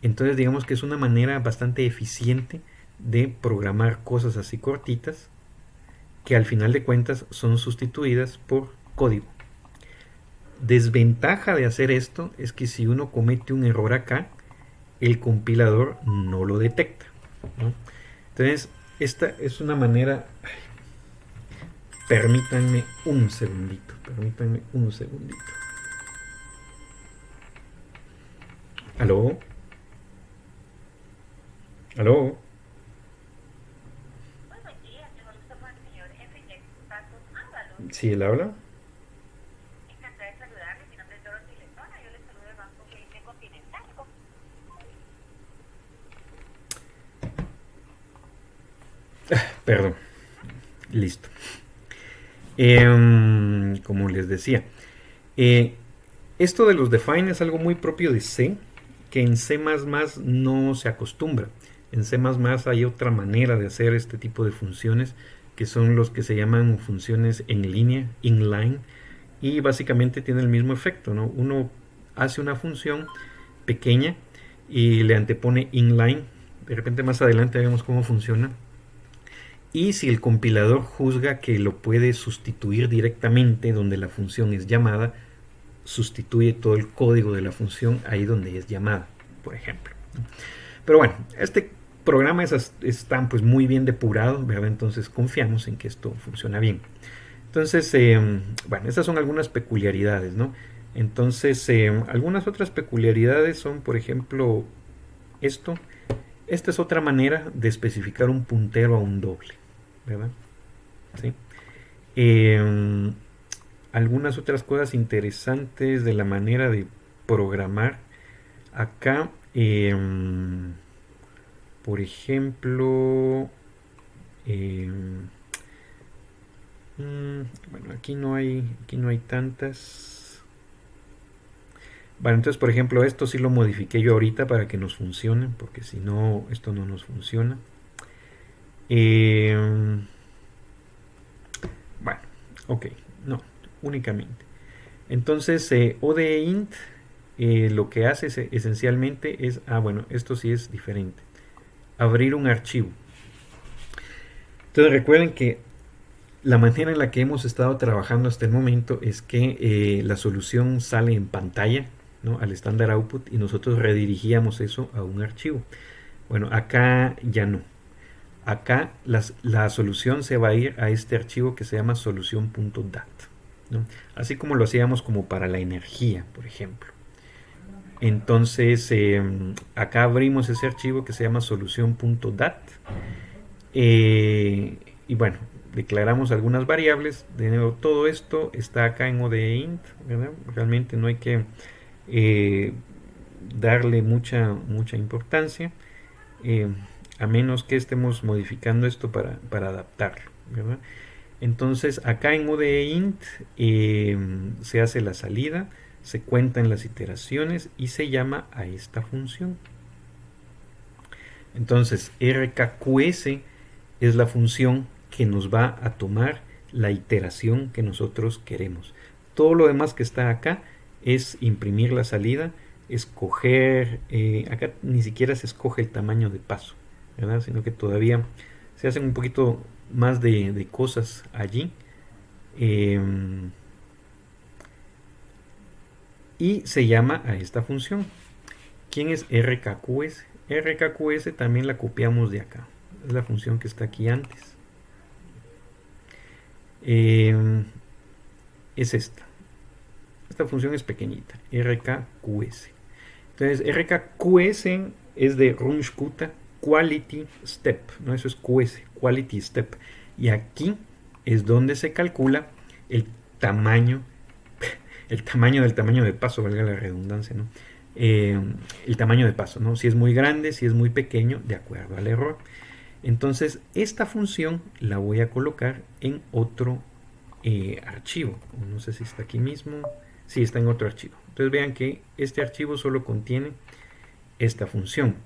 Entonces digamos que es una manera bastante eficiente de programar cosas así cortitas que al final de cuentas son sustituidas por código. Desventaja de hacer esto es que si uno comete un error acá, el compilador no lo detecta, ¿no? Entonces, esta es una manera... Permítanme un segundito, permítanme un segundito. ¿Aló? ¿Aló? Buenos días, me gusta con el señor Enrique Pasos Ábalos. ¿Sí, él habla? Encantada de saludarle, mi nombre es Dorothy Letona, yo le saludo del Banco Felipe Continental. Perdón, listo. Como les decía, esto de los define es algo muy propio de C, que en C++ no se acostumbra. En C++ hay otra manera de hacer este tipo de funciones, que son los que se llaman funciones en línea, inline, y básicamente tiene el mismo efecto, ¿no? Uno hace una función pequeña y le antepone inline. De repente más adelante vemos cómo funciona. Y si el compilador juzga que lo puede sustituir directamente donde la función es llamada, sustituye todo el código de la función ahí donde es llamada, por ejemplo. Pero bueno, este programa está pues muy bien depurado, ¿verdad? Entonces confiamos en que esto funciona bien. Entonces, bueno, estas son algunas peculiaridades, ¿no? Entonces, algunas otras peculiaridades son, por ejemplo, esto. Esta es otra manera de especificar un puntero a un doble, ¿verdad? ¿Sí? Algunas otras cosas interesantes de la manera de programar acá, por ejemplo, bueno, aquí no hay tantas. Bueno, entonces por ejemplo esto sí lo modifiqué yo ahorita para que nos funcione, porque si no esto no nos funciona. Bueno, ok, no, únicamente. Entonces ODEINT lo que hace esencialmente es, bueno, esto sí es diferente, abrir un archivo. Entonces recuerden que la manera en la que hemos estado trabajando hasta el momento es que la solución sale en pantalla, ¿no? Al estándar output, y nosotros redirigíamos eso a un archivo. Bueno, acá ya no. Acá la solución se va a ir a este archivo que se llama solución.dat, ¿no? Así como lo hacíamos como para la energía, por ejemplo. Entonces acá abrimos ese archivo que se llama solución.dat y bueno, declaramos algunas variables. De nuevo, todo esto está acá en ODEINT, ¿verdad? Realmente no hay que darle mucha importancia, a menos que estemos modificando esto para adaptarlo, ¿verdad? Entonces acá en ODEINT se hace la salida, se cuentan las iteraciones y se llama a esta función. Entonces RKQS es la función que nos va a tomar la iteración que nosotros queremos. Todo lo demás que está acá es imprimir la salida, escoger, acá ni siquiera se escoge el tamaño de paso, ¿verdad? Sino que todavía se hacen un poquito más de cosas allí. Y se llama a esta función. ¿Quién es RKQS? RKQS también la copiamos de acá. Es la función que está aquí antes. Es esta. Esta función es pequeñita, RKQS. Entonces, RKQS es de Runskutta Quality Step, ¿no? Eso es QS, Quality Step. Y aquí es donde se calcula el tamaño el tamaño del tamaño de paso, valga la redundancia, ¿no? El tamaño de paso, ¿no? Si es muy grande, si es muy pequeño, de acuerdo al error. Entonces, esta función la voy a colocar en otro archivo. No sé si está aquí mismo. Sí, está en otro archivo. Entonces vean que este archivo solo contiene esta función.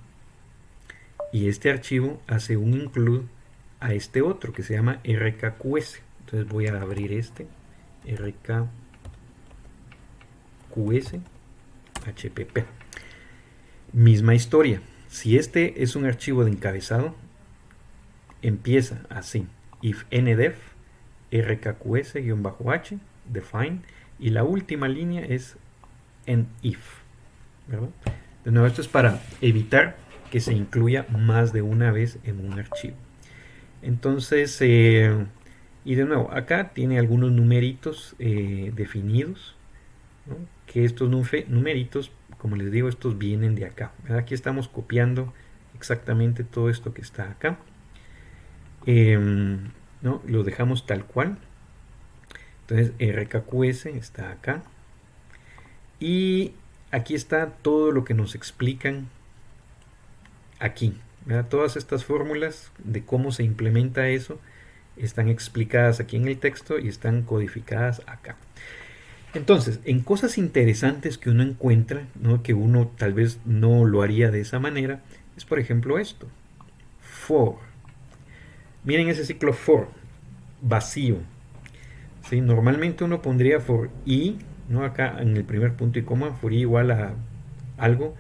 Y este archivo hace un include a este otro que se llama rkqs. Entonces voy a abrir este rkqs hpp. Misma historia. Si este es un archivo de encabezado, empieza así: if ndef rkqs-h define, y la última línea es endif, ¿verdad? De nuevo, esto es para evitar que se incluya más de una vez en un archivo. Entonces, y de nuevo, acá tiene algunos numeritos definidos, ¿no? Que estos numeritos, como les digo, estos vienen de acá, ¿verdad? Aquí estamos copiando exactamente todo esto que está acá, ¿no? Lo dejamos tal cual. Entonces rkqs está acá, y aquí está todo lo que nos explican aquí, ¿verdad? Todas estas fórmulas de cómo se implementa eso están explicadas aquí en el texto y están codificadas acá. Entonces, en cosas interesantes que uno encuentra, ¿no? Que uno tal vez no lo haría de esa manera, es por ejemplo esto: for. Miren ese ciclo for vacío, ¿sí? Normalmente uno pondría for i, ¿no? Acá en el primer punto y coma, for i igual a algo,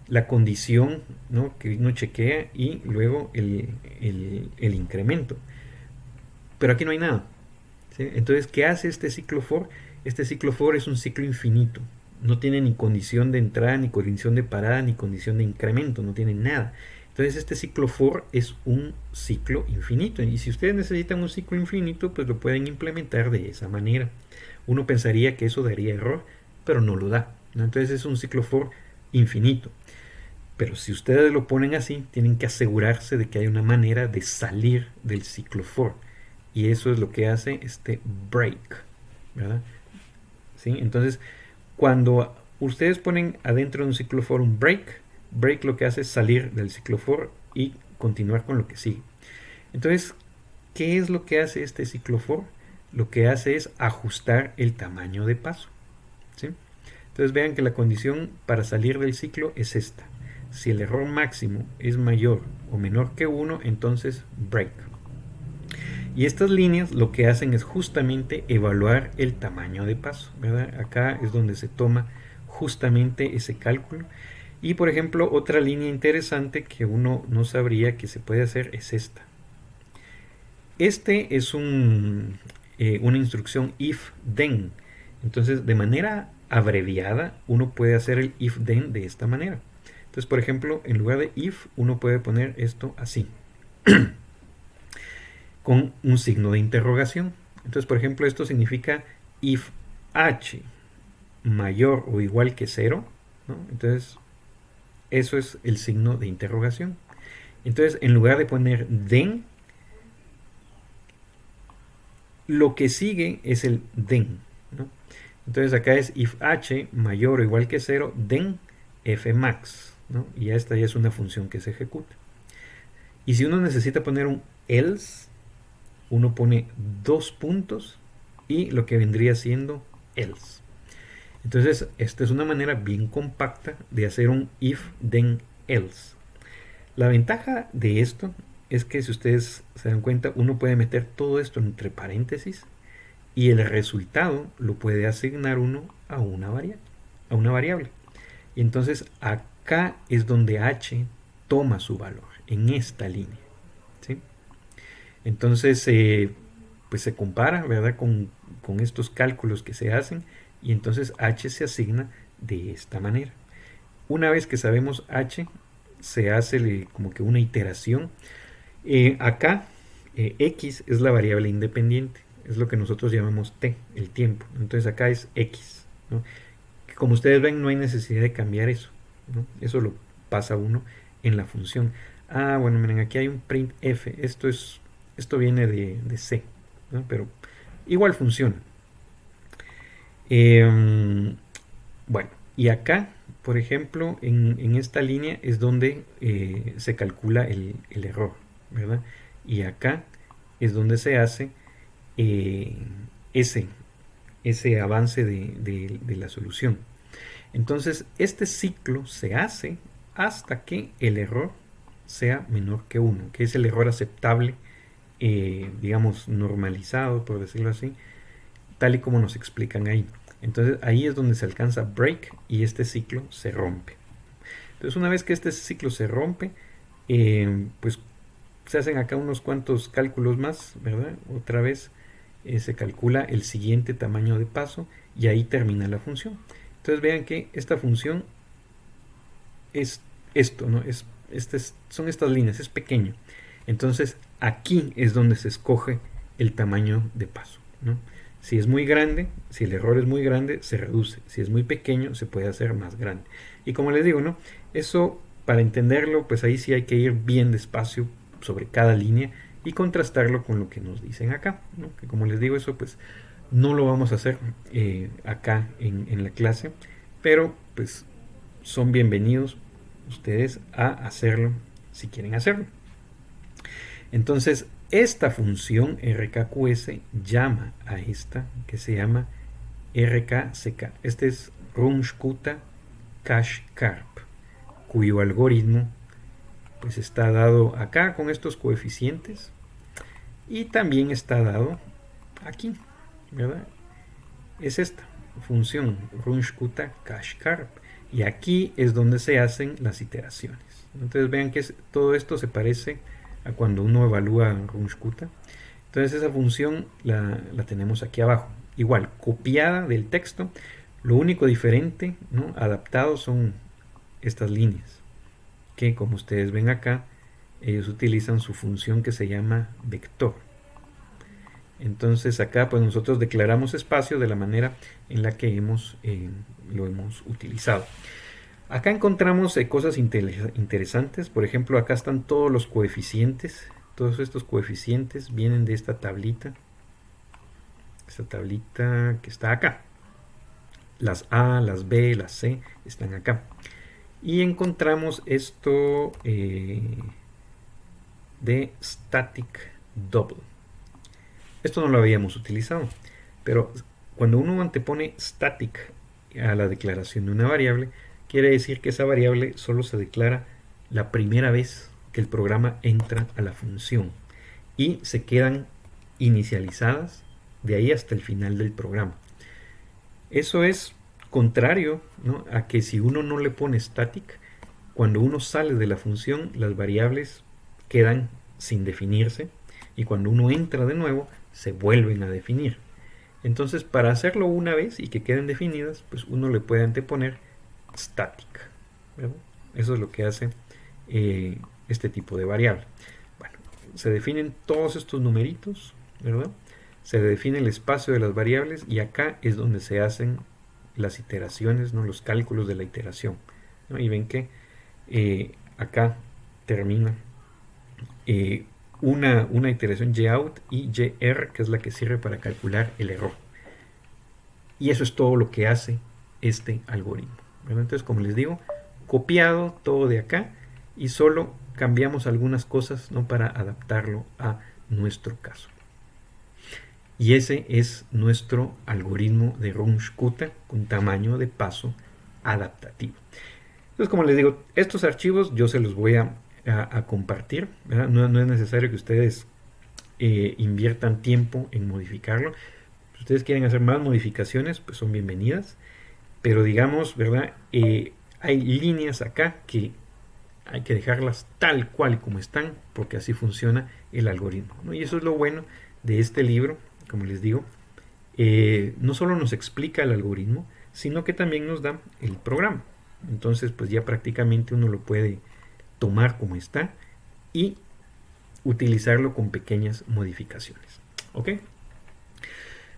la condición, ¿no? Que uno chequea, y luego el incremento. Pero aquí no hay nada, ¿sí? Entonces, ¿qué hace este ciclo for? Este ciclo for es un ciclo infinito. No tiene ni condición de entrada, ni condición de parada, ni condición de incremento. No tiene nada. Entonces, este ciclo for es un ciclo infinito. Y si ustedes necesitan un ciclo infinito, pues lo pueden implementar de esa manera. Uno pensaría que eso daría error, pero no lo da, ¿no? Entonces, es un ciclo for infinito. Pero si ustedes lo ponen así, tienen que asegurarse de que hay una manera de salir del ciclo for. Y eso es lo que hace este break, ¿verdad? ¿Sí? Entonces, cuando ustedes ponen adentro de un ciclo for un break, break lo que hace es salir del ciclo for y continuar con lo que sigue. Entonces, ¿qué es lo que hace este ciclo for? Lo que hace es ajustar el tamaño de paso, ¿sí? Entonces vean que la condición para salir del ciclo es esta: si el error máximo es mayor o menor que 1, entonces break. Y estas líneas lo que hacen es justamente evaluar el tamaño de paso, ¿verdad? Acá es donde se toma justamente ese cálculo. Y por ejemplo, otra línea interesante que uno no sabría que se puede hacer es esta. Este es una instrucción if then. Entonces, de manera abreviada, uno puede hacer el if then de esta manera. Entonces, por ejemplo, en lugar de if, uno puede poner esto así, con un signo de interrogación. Entonces, por ejemplo, esto significa if h mayor o igual que 0, ¿no? Entonces, eso es el signo de interrogación. Entonces, en lugar de poner then, lo que sigue es el then, ¿no? Entonces, acá es if h mayor o igual que 0, then f max, ¿no? Y esta ya es una función que se ejecuta. Y si uno necesita poner un else, uno pone 2 puntos y lo que vendría siendo else. Entonces, esta es una manera bien compacta de hacer un if, then, else. La ventaja de esto es que, si ustedes se dan cuenta, uno puede meter todo esto entre paréntesis y el resultado lo puede asignar uno a una variable. Y entonces acá es donde h toma su valor, en esta línea, ¿sí? Entonces, pues se compara, ¿verdad?, con estos cálculos que se hacen, y entonces h se asigna de esta manera. Una vez que sabemos h, se hace como que una iteración. Acá, x es la variable independiente, es lo que nosotros llamamos t, el tiempo. Entonces acá es x, ¿no? Como ustedes ven, no hay necesidad de cambiar eso, ¿no? Eso lo pasa uno en la función. Bueno, miren, aquí hay un printf. Esto viene de C, ¿no? Pero igual funciona. Bueno, y acá, por ejemplo, en esta línea es donde se calcula el error, ¿verdad? Y acá es donde se hace eh, ese, ese avance de la solución. Entonces, este ciclo se hace hasta que el error sea menor que 1, que es el error aceptable, digamos, normalizado, por decirlo así, tal y como nos explican ahí. Entonces, ahí es donde se alcanza break y este ciclo se rompe. Entonces, una vez que este ciclo se rompe, pues se hacen acá unos cuantos cálculos más, ¿verdad? Otra vez se calcula el siguiente tamaño de paso y ahí termina la función. Entonces vean que esta función es esto, ¿no? Son estas líneas, es pequeño. Entonces aquí es donde se escoge el tamaño de paso, ¿no? Si es muy grande, si el error es muy grande, se reduce. Si es muy pequeño, se puede hacer más grande. Y como les digo, ¿no? Eso, para entenderlo, pues ahí sí hay que ir bien despacio sobre cada línea y contrastarlo con lo que nos dicen acá, ¿no? Que como les digo, eso pues no lo vamos a hacer acá en la clase, pero pues son bienvenidos ustedes a hacerlo si quieren hacerlo. Entonces, esta función RKQS llama a esta que se llama RKCK. Este es Runge-Kutta-Cache-Karp, cuyo algoritmo pues está dado acá con estos coeficientes y también está dado aquí, ¿verdad? Es esta función Runge-Kutta-Cache-Karp y aquí es donde se hacen las iteraciones. Entonces vean que todo esto se parece a cuando uno evalúa Runge-Kutta. Entonces esa función la tenemos aquí abajo, igual copiada del texto. Lo único diferente, ¿no?, adaptado, son estas líneas, que como ustedes ven acá, ellos utilizan su función que se llama vector. Entonces acá pues nosotros declaramos espacio de la manera en la que lo hemos utilizado. Acá encontramos cosas interesantes. Por ejemplo, acá están todos los coeficientes. Todos estos coeficientes vienen de esta tablita. Esta tablita que está acá. Las A, las B, las C están acá. Y encontramos esto de static double. Esto no lo habíamos utilizado, pero cuando uno antepone static a la declaración de una variable, quiere decir que esa variable solo se declara la primera vez que el programa entra a la función y se quedan inicializadas de ahí hasta el final del programa. Eso es contrario, ¿no?, a que si uno no le pone static, cuando uno sale de la función, las variables quedan sin definirse y cuando uno entra de nuevo, se vuelven a definir. Entonces, para hacerlo una vez y que queden definidas, pues uno le puede anteponer static, ¿verdad? Eso es lo que hace este tipo de variable. Bueno, se definen todos estos numeritos, ¿verdad? Se define el espacio de las variables y acá es donde se hacen las iteraciones, ¿no?, los cálculos de la iteración, ¿no? Y ven que acá termina una iteración yout y yr, que es la que sirve para calcular el error. Y eso es todo lo que hace este algoritmo, ¿verdad? Entonces, como les digo, copiado todo de acá y solo cambiamos algunas cosas, ¿no?, para adaptarlo a nuestro caso. Y ese es nuestro algoritmo de Runge-Kutta con tamaño de paso adaptativo. Entonces, como les digo, estos archivos yo se los voy a compartir, ¿verdad? No es necesario que ustedes inviertan tiempo en modificarlo. Si ustedes quieren hacer más modificaciones, pues son bienvenidas. Pero digamos, ¿verdad? Hay líneas acá que hay que dejarlas tal cual como están, porque así funciona el algoritmo, ¿no? Y eso es lo bueno de este libro, como les digo. No solo nos explica el algoritmo, sino que también nos da el programa. Entonces, pues ya prácticamente uno lo puede tomar como está y utilizarlo con pequeñas modificaciones. ¿Ok?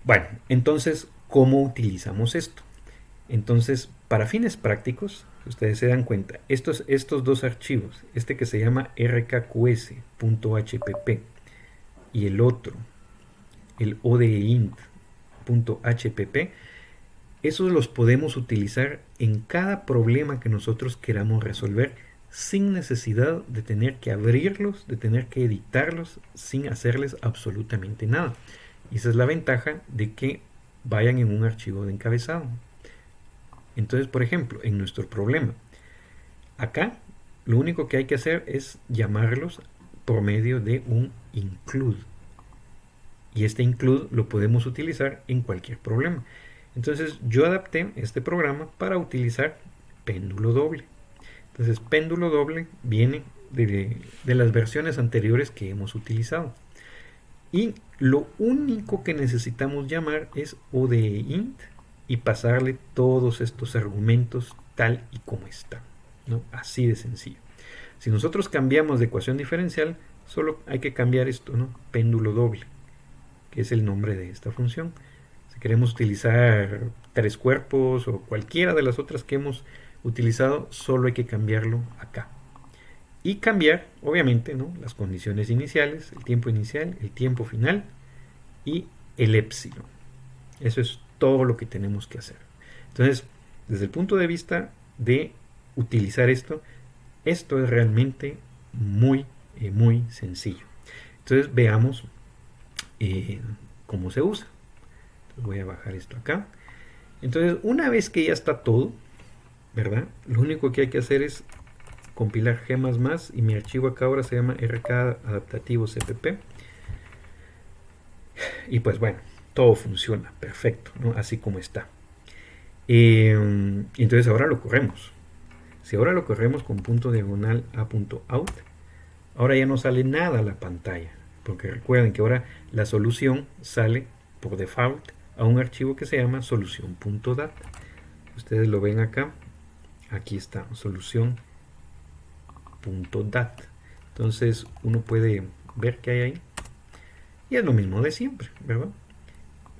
Bueno, entonces, ¿cómo utilizamos esto? Entonces, para fines prácticos, ustedes se dan cuenta, estos dos archivos, este que se llama rkqs.hpp y el otro, el odeint.hpp, Esos los podemos utilizar en cada problema que nosotros queramos resolver sin necesidad de tener que abrirlos, de tener que editarlos, sin hacerles absolutamente nada. Y esa es la ventaja de que vayan en un archivo de encabezado. Entonces, por ejemplo, en nuestro problema, acá lo único que hay que hacer es llamarlos por medio de un include. Y este include lo podemos utilizar en cualquier problema. Entonces yo adapté este programa para utilizar péndulo doble. Entonces péndulo doble viene de las versiones anteriores que hemos utilizado. Y lo único que necesitamos llamar es ODEINT y pasarle todos estos argumentos tal y como están, ¿no? Así de sencillo. Si nosotros cambiamos de ecuación diferencial, solo hay que cambiar esto, ¿no? Péndulo doble, que es el nombre de esta función. Si queremos utilizar 3 cuerpos o cualquiera de las otras que hemos utilizado, solo hay que cambiarlo acá. Y cambiar, obviamente, ¿no? Las condiciones iniciales, el tiempo inicial, el tiempo final y el épsilon. Eso es todo lo que tenemos que hacer. Entonces, desde el punto de vista de utilizar esto es realmente muy sencillo. Entonces, veamos cómo se usa. Entonces, voy a bajar esto acá. Entonces, una vez que ya está todo, ¿verdad? Lo único que hay que hacer es compilar G++ y mi archivo acá ahora se llama rkadaptativo.cpp. Y pues bueno, todo funciona perfecto, ¿no? Así como está. Entonces ahora lo corremos. Si ahora lo corremos con punto diagonal a.out, ahora ya no sale nada a la pantalla, porque recuerden que ahora la solución sale por default a un archivo que se llama solución.dat. Ustedes lo ven acá, aquí está, solución.dat. Entonces uno puede ver qué hay ahí y es lo mismo de siempre, ¿verdad?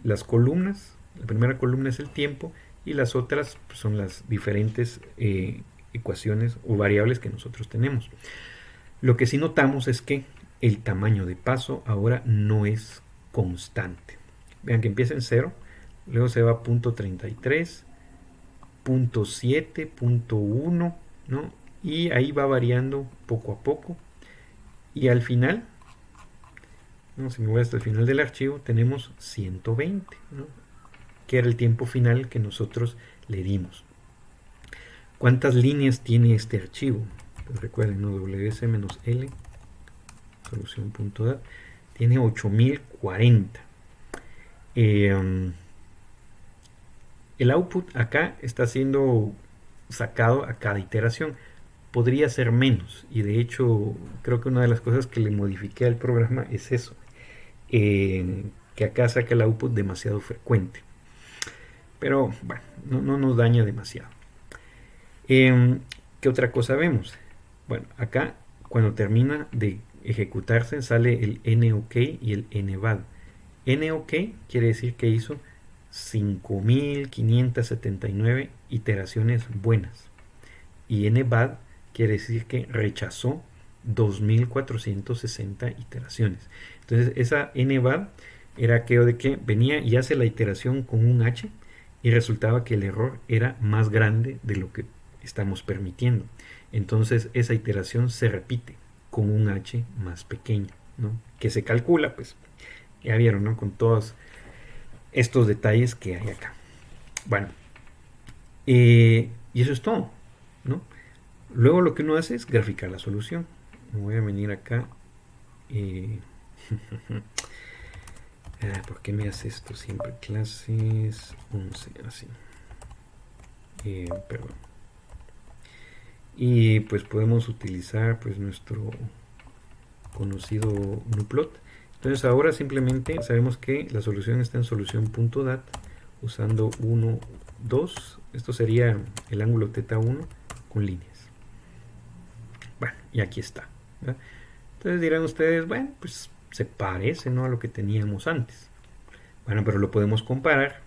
Las columnas, la primera columna es el tiempo y las otras pues, son las diferentes ecuaciones o variables que nosotros tenemos. Lo que sí notamos es que el tamaño de paso ahora no es constante. Vean que empieza en 0, luego se va a .33, .7, .1, ¿no? Y ahí va variando poco a poco. Y al final, ¿no? Si me voy hasta el final del archivo, tenemos 120, ¿no? Que era el tiempo final que nosotros le dimos. ¿Cuántas líneas tiene este archivo? Pues recuerden, ¿no? ws-l solución.dat tiene 8040. El output acá está siendo sacado a cada iteración. Podría ser menos, y de hecho creo que una de las cosas que le modifiqué al programa es eso, que acá saca el output demasiado frecuente, pero bueno, no nos daña demasiado. ¿Qué otra cosa vemos? Bueno, acá cuando termina de ejecutarse sale el NOK y el NVAD. NOK quiere decir que hizo 5579 iteraciones buenas, y NVAD quiere decir que rechazó 2460 iteraciones. Entonces esa NVAD era aquello de que venía y hace la iteración con un H y resultaba que el error era más grande de lo que estamos permitiendo. Entonces esa iteración se repite con un H más pequeño, ¿no? Que se calcula, pues ya vieron, ¿no? Con todos estos detalles que hay acá. Bueno, y eso es todo, ¿no? Luego lo que uno hace es graficar la solución. Me voy a venir acá. ¿Por qué me hace esto siempre? Clases 11, así. Perdón. Y pues podemos utilizar pues nuestro conocido nuplot. Entonces ahora simplemente sabemos que la solución está en solución.dat usando 1, 2. Esto sería el ángulo θ1 con líneas. Bueno, y aquí está, ¿verdad? Entonces dirán ustedes, bueno, pues se parece, ¿no?, a lo que teníamos antes. Bueno, pero lo podemos comparar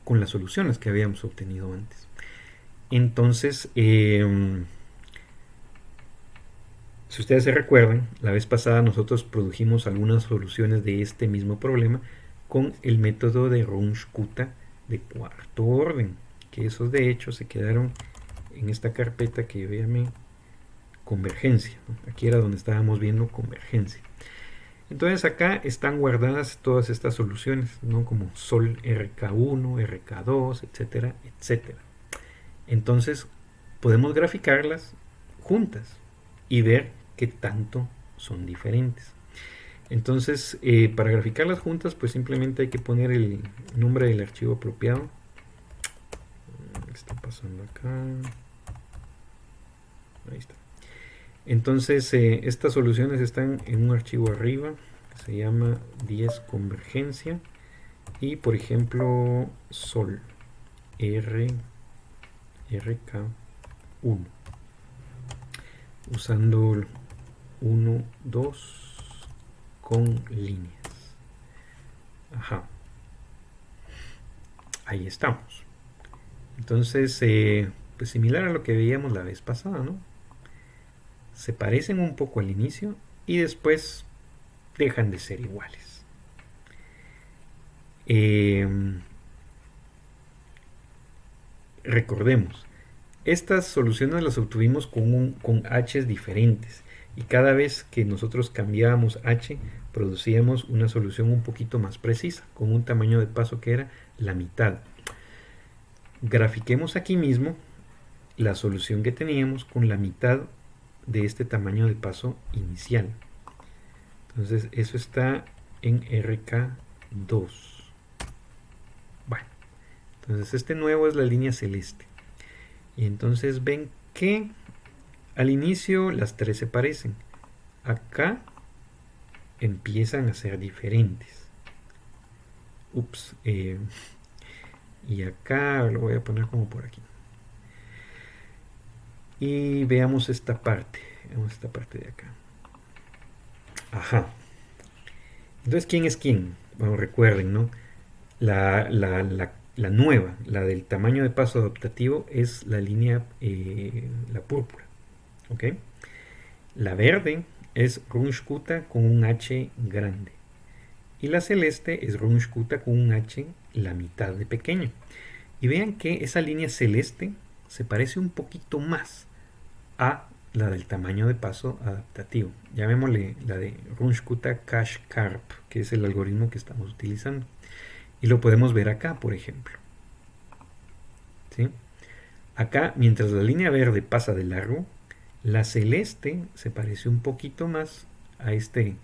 con las soluciones que habíamos obtenido antes. Entonces, si ustedes se recuerdan, la vez pasada nosotros produjimos algunas soluciones de este mismo problema con el método de Runge-Kutta de cuarto orden, que esos de hecho se quedaron en esta carpeta que yo llamé convergencia, ¿no? Aquí era donde estábamos viendo convergencia. Entonces acá están guardadas todas estas soluciones, ¿no? Como Sol RK1, RK2, etcétera, etcétera. Entonces podemos graficarlas juntas y ver qué tanto son diferentes. Entonces, para graficarlas juntas, pues simplemente hay que poner el nombre del archivo apropiado. ¿Qué está pasando acá? Ahí está. Entonces, estas soluciones están en un archivo arriba que se llama 10 convergencia. Y, por ejemplo, Sol RK1. Usando 1, 2 con líneas. Ajá. Ahí estamos. Entonces, pues similar a lo que veíamos la vez pasada, ¿no? Se parecen un poco al inicio y después dejan de ser iguales. Recordemos, estas soluciones las obtuvimos con H's diferentes. Y cada vez que nosotros cambiábamos H, producíamos una solución un poquito más precisa, con un tamaño de paso que era la mitad. Grafiquemos aquí mismo la solución que teníamos con la mitad de este tamaño de paso inicial. Entonces eso está en RK2. Bueno, entonces este nuevo es la línea celeste. Y entonces ven que al inicio las tres se parecen. Acá empiezan a ser diferentes. Ups. Y acá lo voy a poner como por aquí. Y veamos esta parte. Veamos esta parte de acá. Ajá. Entonces, ¿quién es quién? Bueno, recuerden, ¿no? La nueva, la del tamaño de paso adaptativo, es la línea, la púrpura. ¿Ok? La verde es Runge-Kutta con un H grande. Y la celeste es Runge-Kutta con un H la mitad de pequeño. Y vean que esa línea celeste se parece un poquito más a la del tamaño de paso adaptativo. Llamémosle la de Runge-Kutta Cache-Karp, que es el algoritmo que estamos utilizando. Y lo podemos ver acá, por ejemplo. ¿Sí? Acá, mientras la línea verde pasa de largo, la celeste se parece un poquito más a este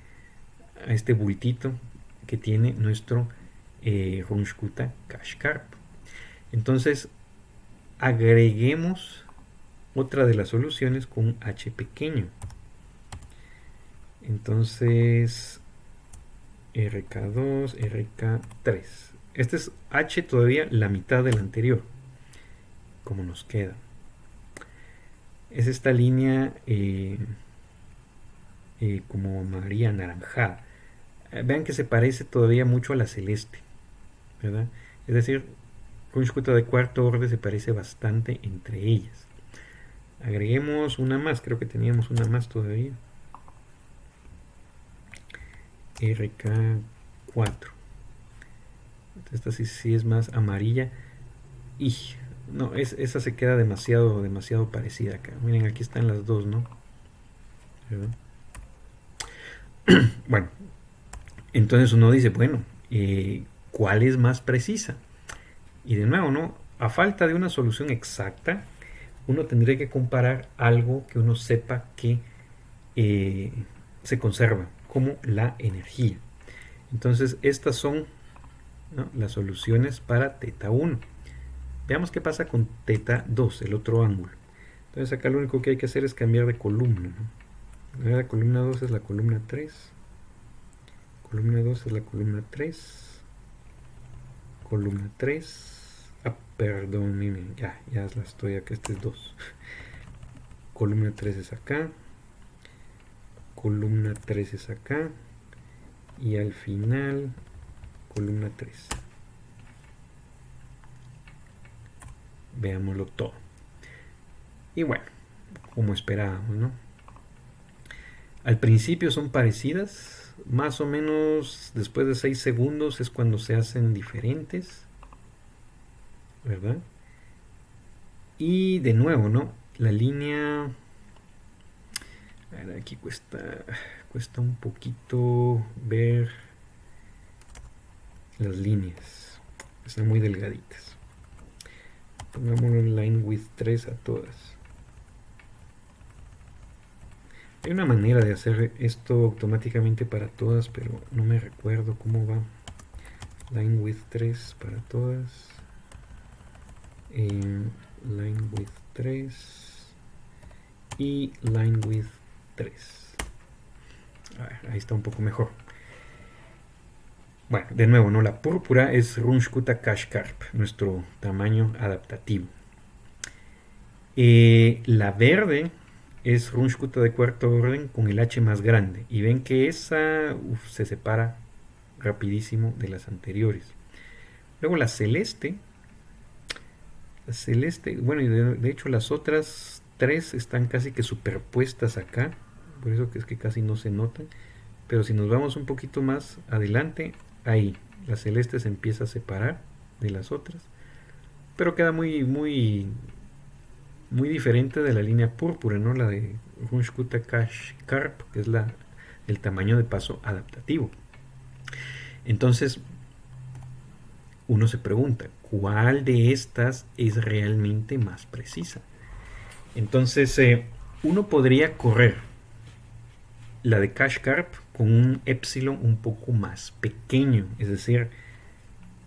bultito que tiene nuestro Runge-Kutta Cache-Karp. Entonces, agreguemos otra de las soluciones con un H pequeño. Entonces, RK2, RK3. Este es H todavía la mitad del anterior. Como nos queda. Es esta línea como amarilla anaranjada. Vean que se parece todavía mucho a la celeste, ¿verdad? Es decir, Runge-Kutta de cuarto orden se parece bastante entre ellas. Agreguemos una más, creo que teníamos una más todavía. RK4. Esta sí es más amarilla. Y no, esa se queda demasiado parecida acá. Miren, aquí están las dos, ¿no? ¿Verdad? Bueno, entonces uno dice, bueno, ¿cuál es más precisa? Y de nuevo, ¿no? A falta de una solución exacta, uno tendría que comparar algo que uno sepa que se conserva, como la energía. Entonces, estas son, ¿no?, las soluciones para teta 1. Veamos qué pasa con teta 2, el otro ángulo. Entonces, acá lo único que hay que hacer es cambiar de columna, ¿no? La columna 2 es la columna 3. Columna 2 es la columna 3. Columna 3. Ah, perdón, miren, ya la estoy acá, este es 2. Columna 3 es acá. Columna 3 es acá. Y al final, columna 3. Veámoslo todo. Y bueno, como esperábamos, ¿no? Al principio son parecidas, más o menos después de 6 segundos es cuando se hacen diferentes. ¿verdad? Y de nuevo, ¿no? La línea... A ver, aquí cuesta un poquito ver las líneas. Están muy delgaditas. Pongámosle line width 3 a todas. Hay una manera de hacer esto automáticamente para todas, pero no me recuerdo cómo va. Line width 3 para todas. Line width 3 y line width 3. A ver, ahí está un poco mejor. Bueno, de nuevo, ¿no? La púrpura es Runskutta Kashkarp, nuestro tamaño adaptativo. La verde es Runskutta de cuarto orden con el H más grande. Y ven que esa se separa rapidísimo de las anteriores. Luego la celeste, bueno, y de hecho las otras tres están casi que superpuestas acá. Por eso que es que casi no se notan. Pero si nos vamos un poquito más adelante, ahí la celeste se empieza a separar de las otras. Pero queda muy diferente de la línea púrpura, ¿no? La de Runskutta Kashkarp, que es el tamaño de paso adaptativo. Entonces, uno se pregunta, ¿cuál de estas es realmente más precisa? Entonces, uno podría correr la de Kashkarp con un epsilon un poco más pequeño, es decir,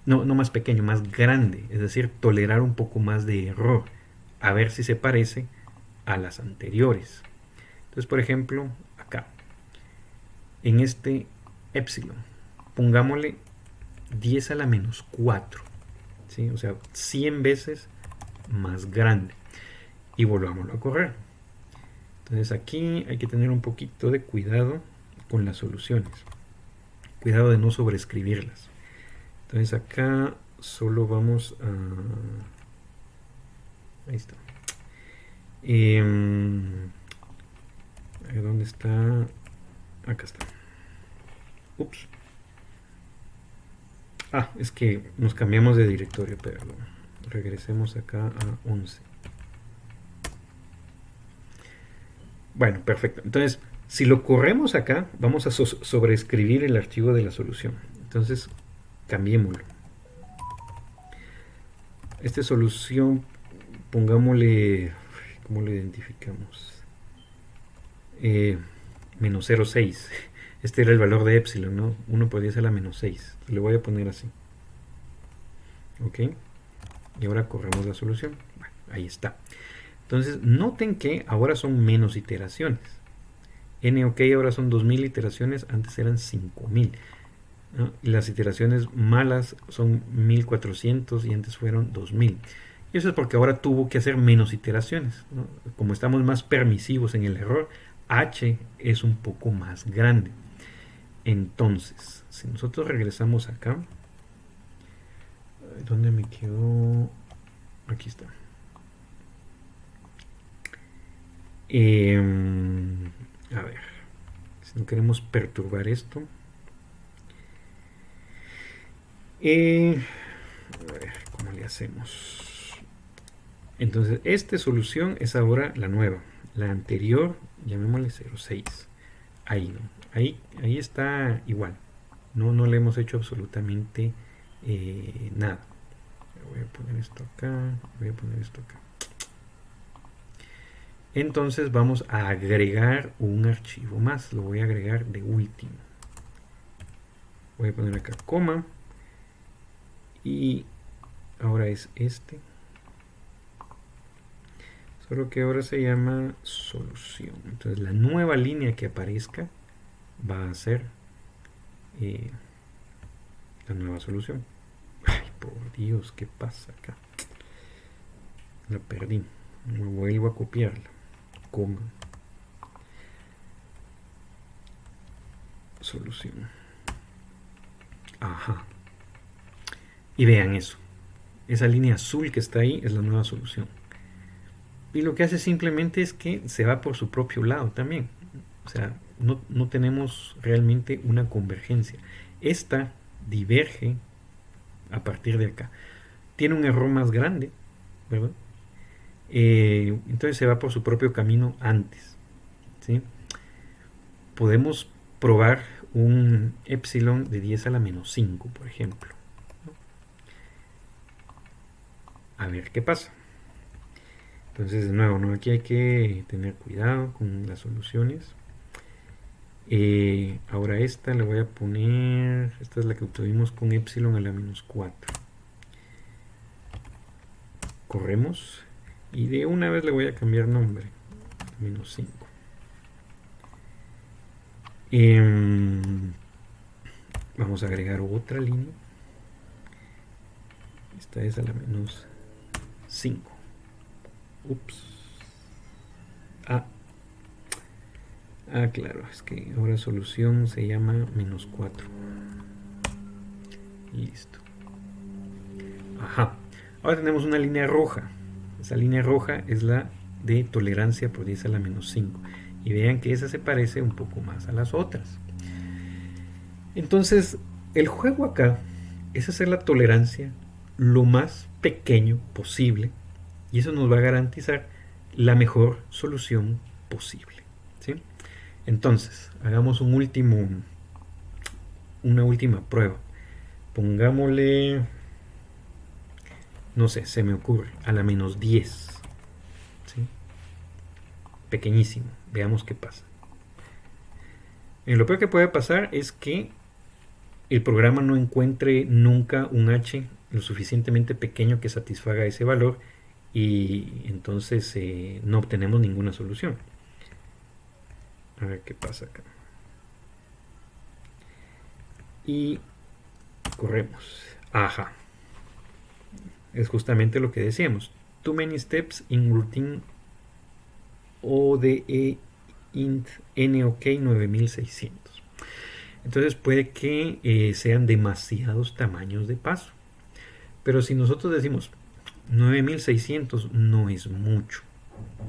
no más pequeño, más grande, es decir, tolerar un poco más de error, a ver si se parece a las anteriores. Entonces, por ejemplo, acá, en este epsilon, pongámosle 10 a la menos 4, ¿sí? O sea, 100 veces más grande. Y volvámoslo a correr. Entonces aquí hay que tener un poquito de cuidado con las soluciones. Cuidado de no sobreescribirlas. Entonces acá solo vamos a... Ahí está. ¿Dónde está? Acá está. Ups. Es que nos cambiamos de directorio, perdón. Regresemos acá a 11. Bueno, perfecto. Entonces, si lo corremos acá, vamos a sobreescribir el archivo de la solución. Entonces, cambiémoslo. Esta solución, pongámosle... ¿Cómo lo identificamos? Menos 0,6. Este era el valor de epsilon, ¿no? 1 por 10 a la menos 6. Le voy a poner así. ¿Ok? Y ahora corremos la solución. Bueno, ahí está. Entonces, noten que ahora son menos iteraciones. NOK ahora son 2000 iteraciones, antes eran 5000. ¿No? Y las iteraciones malas son 1400 y antes fueron 2000. Y eso es porque ahora tuvo que hacer menos iteraciones, ¿no? Como estamos más permisivos en el error, H es un poco más grande. Entonces, si nosotros regresamos acá, ¿dónde me quedó? Aquí está. A ver, si no queremos perturbar esto. A ver, ¿cómo le hacemos? Entonces, esta solución es ahora la nueva. La anterior, llamémosle 0,6. Ahí, ¿no? Ahí está igual. No le hemos hecho absolutamente nada. Voy a poner esto acá. Voy a poner esto acá. Entonces vamos a agregar un archivo más. Lo voy a agregar de último. Voy a poner acá coma. Y ahora es este. Solo que ahora se llama solución. Entonces la nueva línea que aparezca va a ser la nueva solución. Ay, por Dios, ¿qué pasa acá? La perdí. Me vuelvo a copiarla. Coma. Solución. Ajá. Y vean eso. Esa línea azul que está ahí es la nueva solución. Y lo que hace simplemente es que se va por su propio lado también. O sea, no tenemos realmente una convergencia. Esta diverge a partir de acá. tiene un error más grande, ¿verdad? Entonces se va por su propio camino antes, ¿sí? Podemos probar un epsilon de 10 a la menos 5, por ejemplo, ¿no? A ver qué pasa. Entonces, de nuevo, ¿no? Aquí hay que tener cuidado con las soluciones. Ahora esta le voy a poner, esta es la que obtuvimos con epsilon a la menos 4. Corremos y de una vez le voy a cambiar nombre, menos 5. Vamos a agregar otra línea. Esta es a la menos 5. Ups. Claro, es que ahora solución se llama menos 4. Listo. Ajá. Ahora tenemos una línea roja. Esa línea roja es la de tolerancia por 10 a la menos 5. Y vean que esa se parece un poco más a las otras. Entonces, el juego acá es hacer la tolerancia lo más pequeño posible. Y eso nos va a garantizar la mejor solución posible, ¿sí? Entonces, hagamos una última prueba. Pongámosle, no sé, se me ocurre, a la menos 10. ¿Sí? Pequeñísimo. Veamos qué pasa. Lo peor que puede pasar es que el programa no encuentre nunca un h lo suficientemente pequeño que satisfaga ese valor y entonces no obtenemos ninguna solución. A ver qué pasa acá. Y corremos. Ajá. Es justamente lo que decíamos. Too many steps in routine ODE int NOK 9600. Entonces puede que sean demasiados tamaños de paso. Pero si nosotros decimos 9600 no es mucho,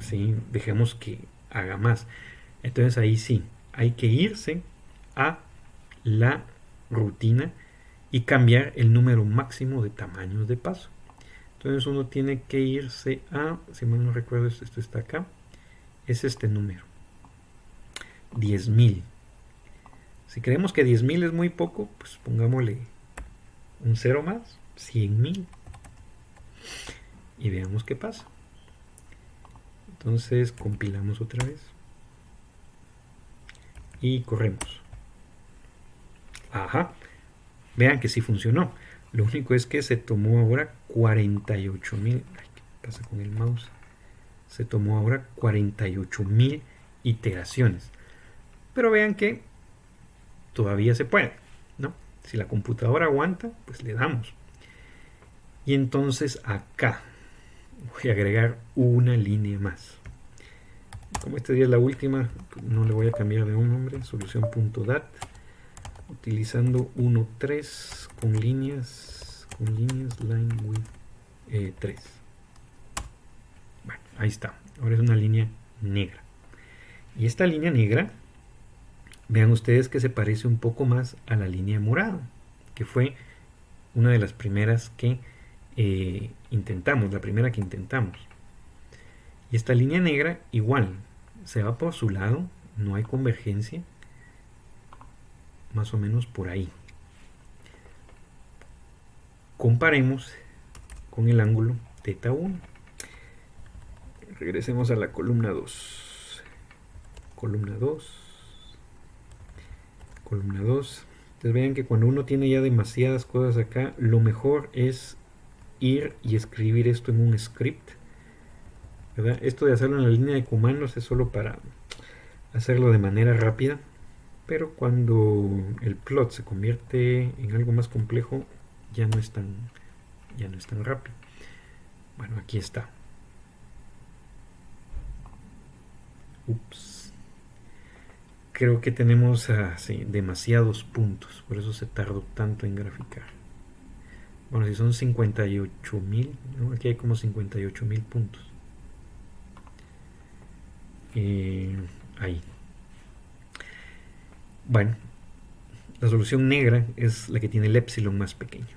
¿sí? Dejemos que haga más. Entonces ahí sí, hay que irse a la rutina y cambiar el número máximo de tamaños de paso. Entonces uno tiene que irse a, si mal no recuerdo, esto está acá, es este número, 10.000. Si creemos que 10.000 es muy poco, pues pongámosle un 0 más, 100.000. Y veamos qué pasa. Entonces compilamos otra vez. Y corremos. Ajá. Vean que sí funcionó. Lo único es que se tomó ahora 48.000. ¿Qué pasa con el mouse? Se tomó ahora 48.000 iteraciones. Pero vean que todavía se puede, ¿no? Si la computadora aguanta, pues le damos. Y entonces acá voy a agregar una línea más. Como esta es la última, no le voy a cambiar de un nombre, solución.dat, utilizando 1.3 con líneas line with 3. Bueno, ahí está. Ahora es una línea negra. Y esta línea negra, vean ustedes que se parece un poco más a la línea morada, que fue una de las primeras que intentamos, la primera que intentamos. Y esta línea negra igual, se va por su lado, no hay convergencia, más o menos por ahí. Comparemos con el ángulo θ 1. Regresemos a la columna 2. Columna 2. Columna 2. Entonces vean que cuando uno tiene ya demasiadas cosas acá, lo mejor es ir y escribir esto en un script, ¿verdad? Esto de hacerlo en la línea de comandos es solo para hacerlo de manera rápida, pero cuando el plot se convierte en algo más complejo ya no es tan rápido. Bueno, aquí está. Ups. Creo que tenemos sí, demasiados puntos, por eso se tardó tanto en graficar. Bueno, si son 58.000, ¿no? Aquí hay como 58.000 puntos. Ahí. Bueno, la solución negra es la que tiene el epsilon más pequeño.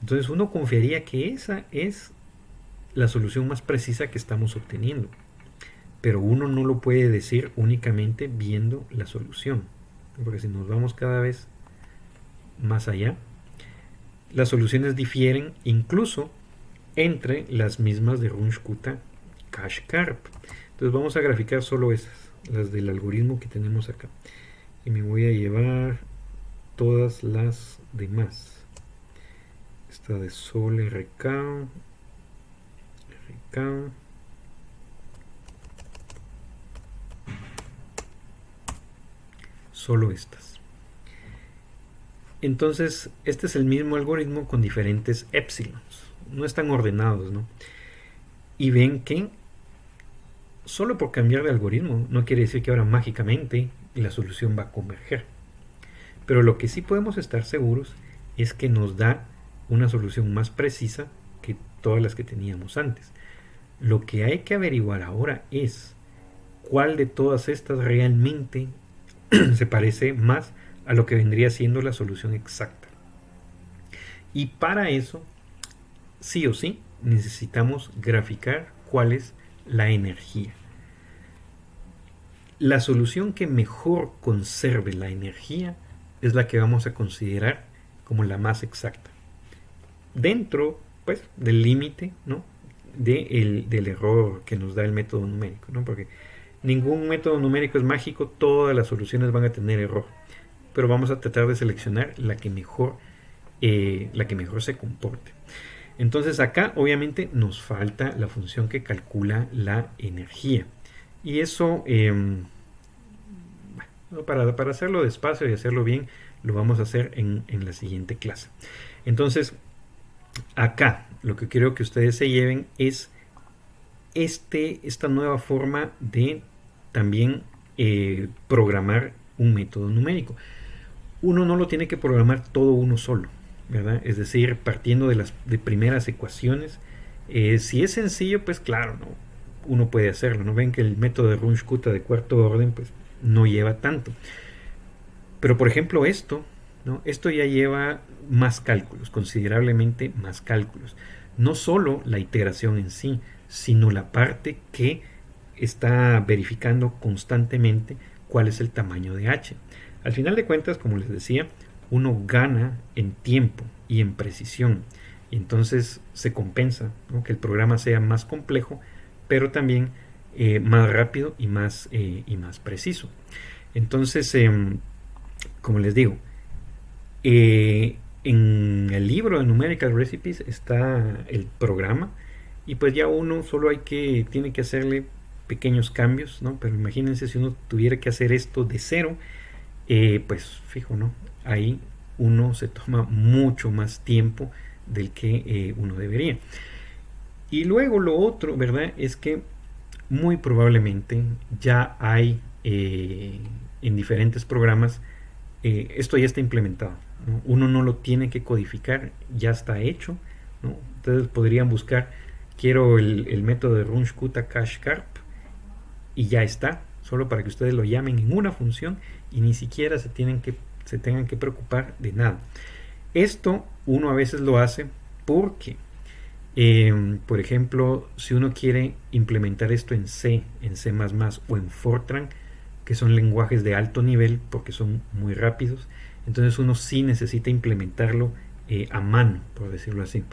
Entonces uno confiaría que esa es la solución más precisa que estamos obteniendo. Pero uno no lo puede decir únicamente viendo la solución. Porque si nos vamos cada vez más allá, las soluciones difieren incluso entre las mismas de Runge-Kutta Cash-Karp. Entonces vamos a graficar solo esas, las del algoritmo que tenemos acá. Y me voy a llevar todas las demás. Esta de Sol RK, solo estas. Entonces, este es el mismo algoritmo con diferentes épsilons. No están ordenados, ¿no? Y ven que solo por cambiar de algoritmo no quiere decir que ahora mágicamente la solución va a converger. Pero lo que sí podemos estar seguros es que nos da una solución más precisa que todas las que teníamos antes. Lo que hay que averiguar ahora es cuál de todas estas realmente se parece más a lo que vendría siendo la solución exacta. Y para eso, sí o sí, necesitamos graficar cuál es la energía. La solución que mejor conserve la energía es la que vamos a considerar como la más exacta. Dentro, pues, del límite, ¿no?, del error que nos da el método numérico, ¿no? Porque ningún método numérico es mágico, todas las soluciones van a tener error. Pero vamos a tratar de seleccionar la que mejor se comporte. Entonces acá obviamente nos falta la función que calcula la energía. Y eso, para hacerlo despacio y hacerlo bien, lo vamos a hacer en la siguiente clase. Entonces, acá lo que quiero que ustedes se lleven es esta nueva forma de también programar un método numérico. Uno no lo tiene que programar todo uno solo, ¿verdad? Es decir, partiendo de primeras ecuaciones. Si es sencillo, pues claro, ¿no?, uno puede hacerlo, ¿no? Ven que el método de Runge-Kutta de cuarto orden pues no lleva tanto. Pero por ejemplo esto, ¿no?, esto ya lleva más cálculos, considerablemente más cálculos. No solo la iteración en sí, sino la parte que está verificando constantemente cuál es el tamaño de h. Al final de cuentas, como les decía, uno gana en tiempo y en precisión. Y entonces se compensa, ¿no?, que el programa sea más complejo, pero también más rápido y más preciso. Entonces, como les digo, en el libro de Numerical Recipes está el programa, y pues ya uno solo tiene que hacerle pequeños cambios, ¿no? Pero imagínense si uno tuviera que hacer esto de cero, pues fijo, ¿no? Ahí uno se toma mucho más tiempo del que uno debería. Y luego lo otro, ¿verdad?, es que muy probablemente ya hay en diferentes programas, esto ya está implementado, ¿no? Uno no lo tiene que codificar, ya está hecho, ¿no? Ustedes podrían buscar, quiero el método de Runge-Kutta Cash-Karp, y ya está, solo para que ustedes lo llamen en una función y ni siquiera se tengan que preocupar de nada. Esto uno a veces lo hace porque por ejemplo, si uno quiere implementar esto en C, en C++ o en Fortran, que son lenguajes de alto nivel porque son muy rápidos, entonces uno sí necesita implementarlo a mano, por decirlo así,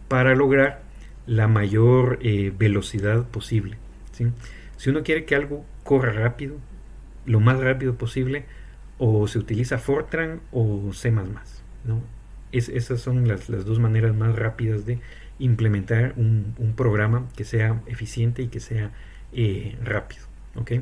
para lograr la mayor velocidad posible, ¿sí? Si uno quiere que algo corra rápido, lo más rápido posible, o se utiliza Fortran o C++, ¿no? Esas son las dos maneras más rápidas de implementar un programa que sea eficiente y que sea rápido, ¿ok?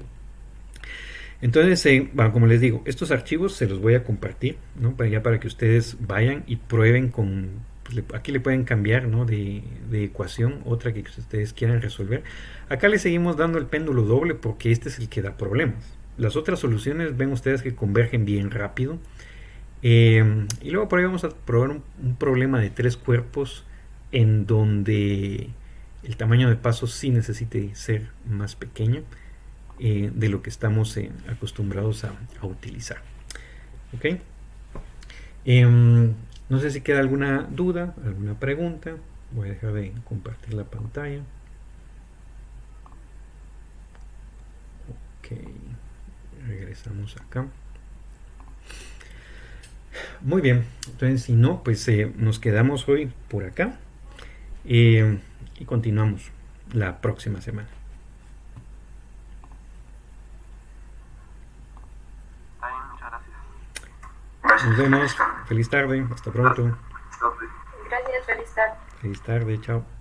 Entonces, bueno, como les digo, estos archivos se los voy a compartir, ¿no?, para que ustedes vayan y prueben con, pues, aquí le pueden cambiar, ¿no?, de ecuación, otra que ustedes quieran resolver. Acá le seguimos dando el péndulo doble porque este es el que da problemas. Las otras soluciones ven ustedes que convergen bien rápido. Y luego por ahí vamos a probar un problema de 3 cuerpos en donde el tamaño de paso sí necesite ser más pequeño de lo que estamos acostumbrados a utilizar. ¿Ok? No sé si queda alguna duda, alguna pregunta. Voy a dejar de compartir la pantalla. Ok, regresamos acá. Muy bien, entonces si no, pues nos quedamos hoy por acá y continuamos la próxima semana. Está bien, muchas gracias. Nos vemos. Feliz tarde. Hasta pronto. Gracias, feliz tarde. Feliz tarde. Chao.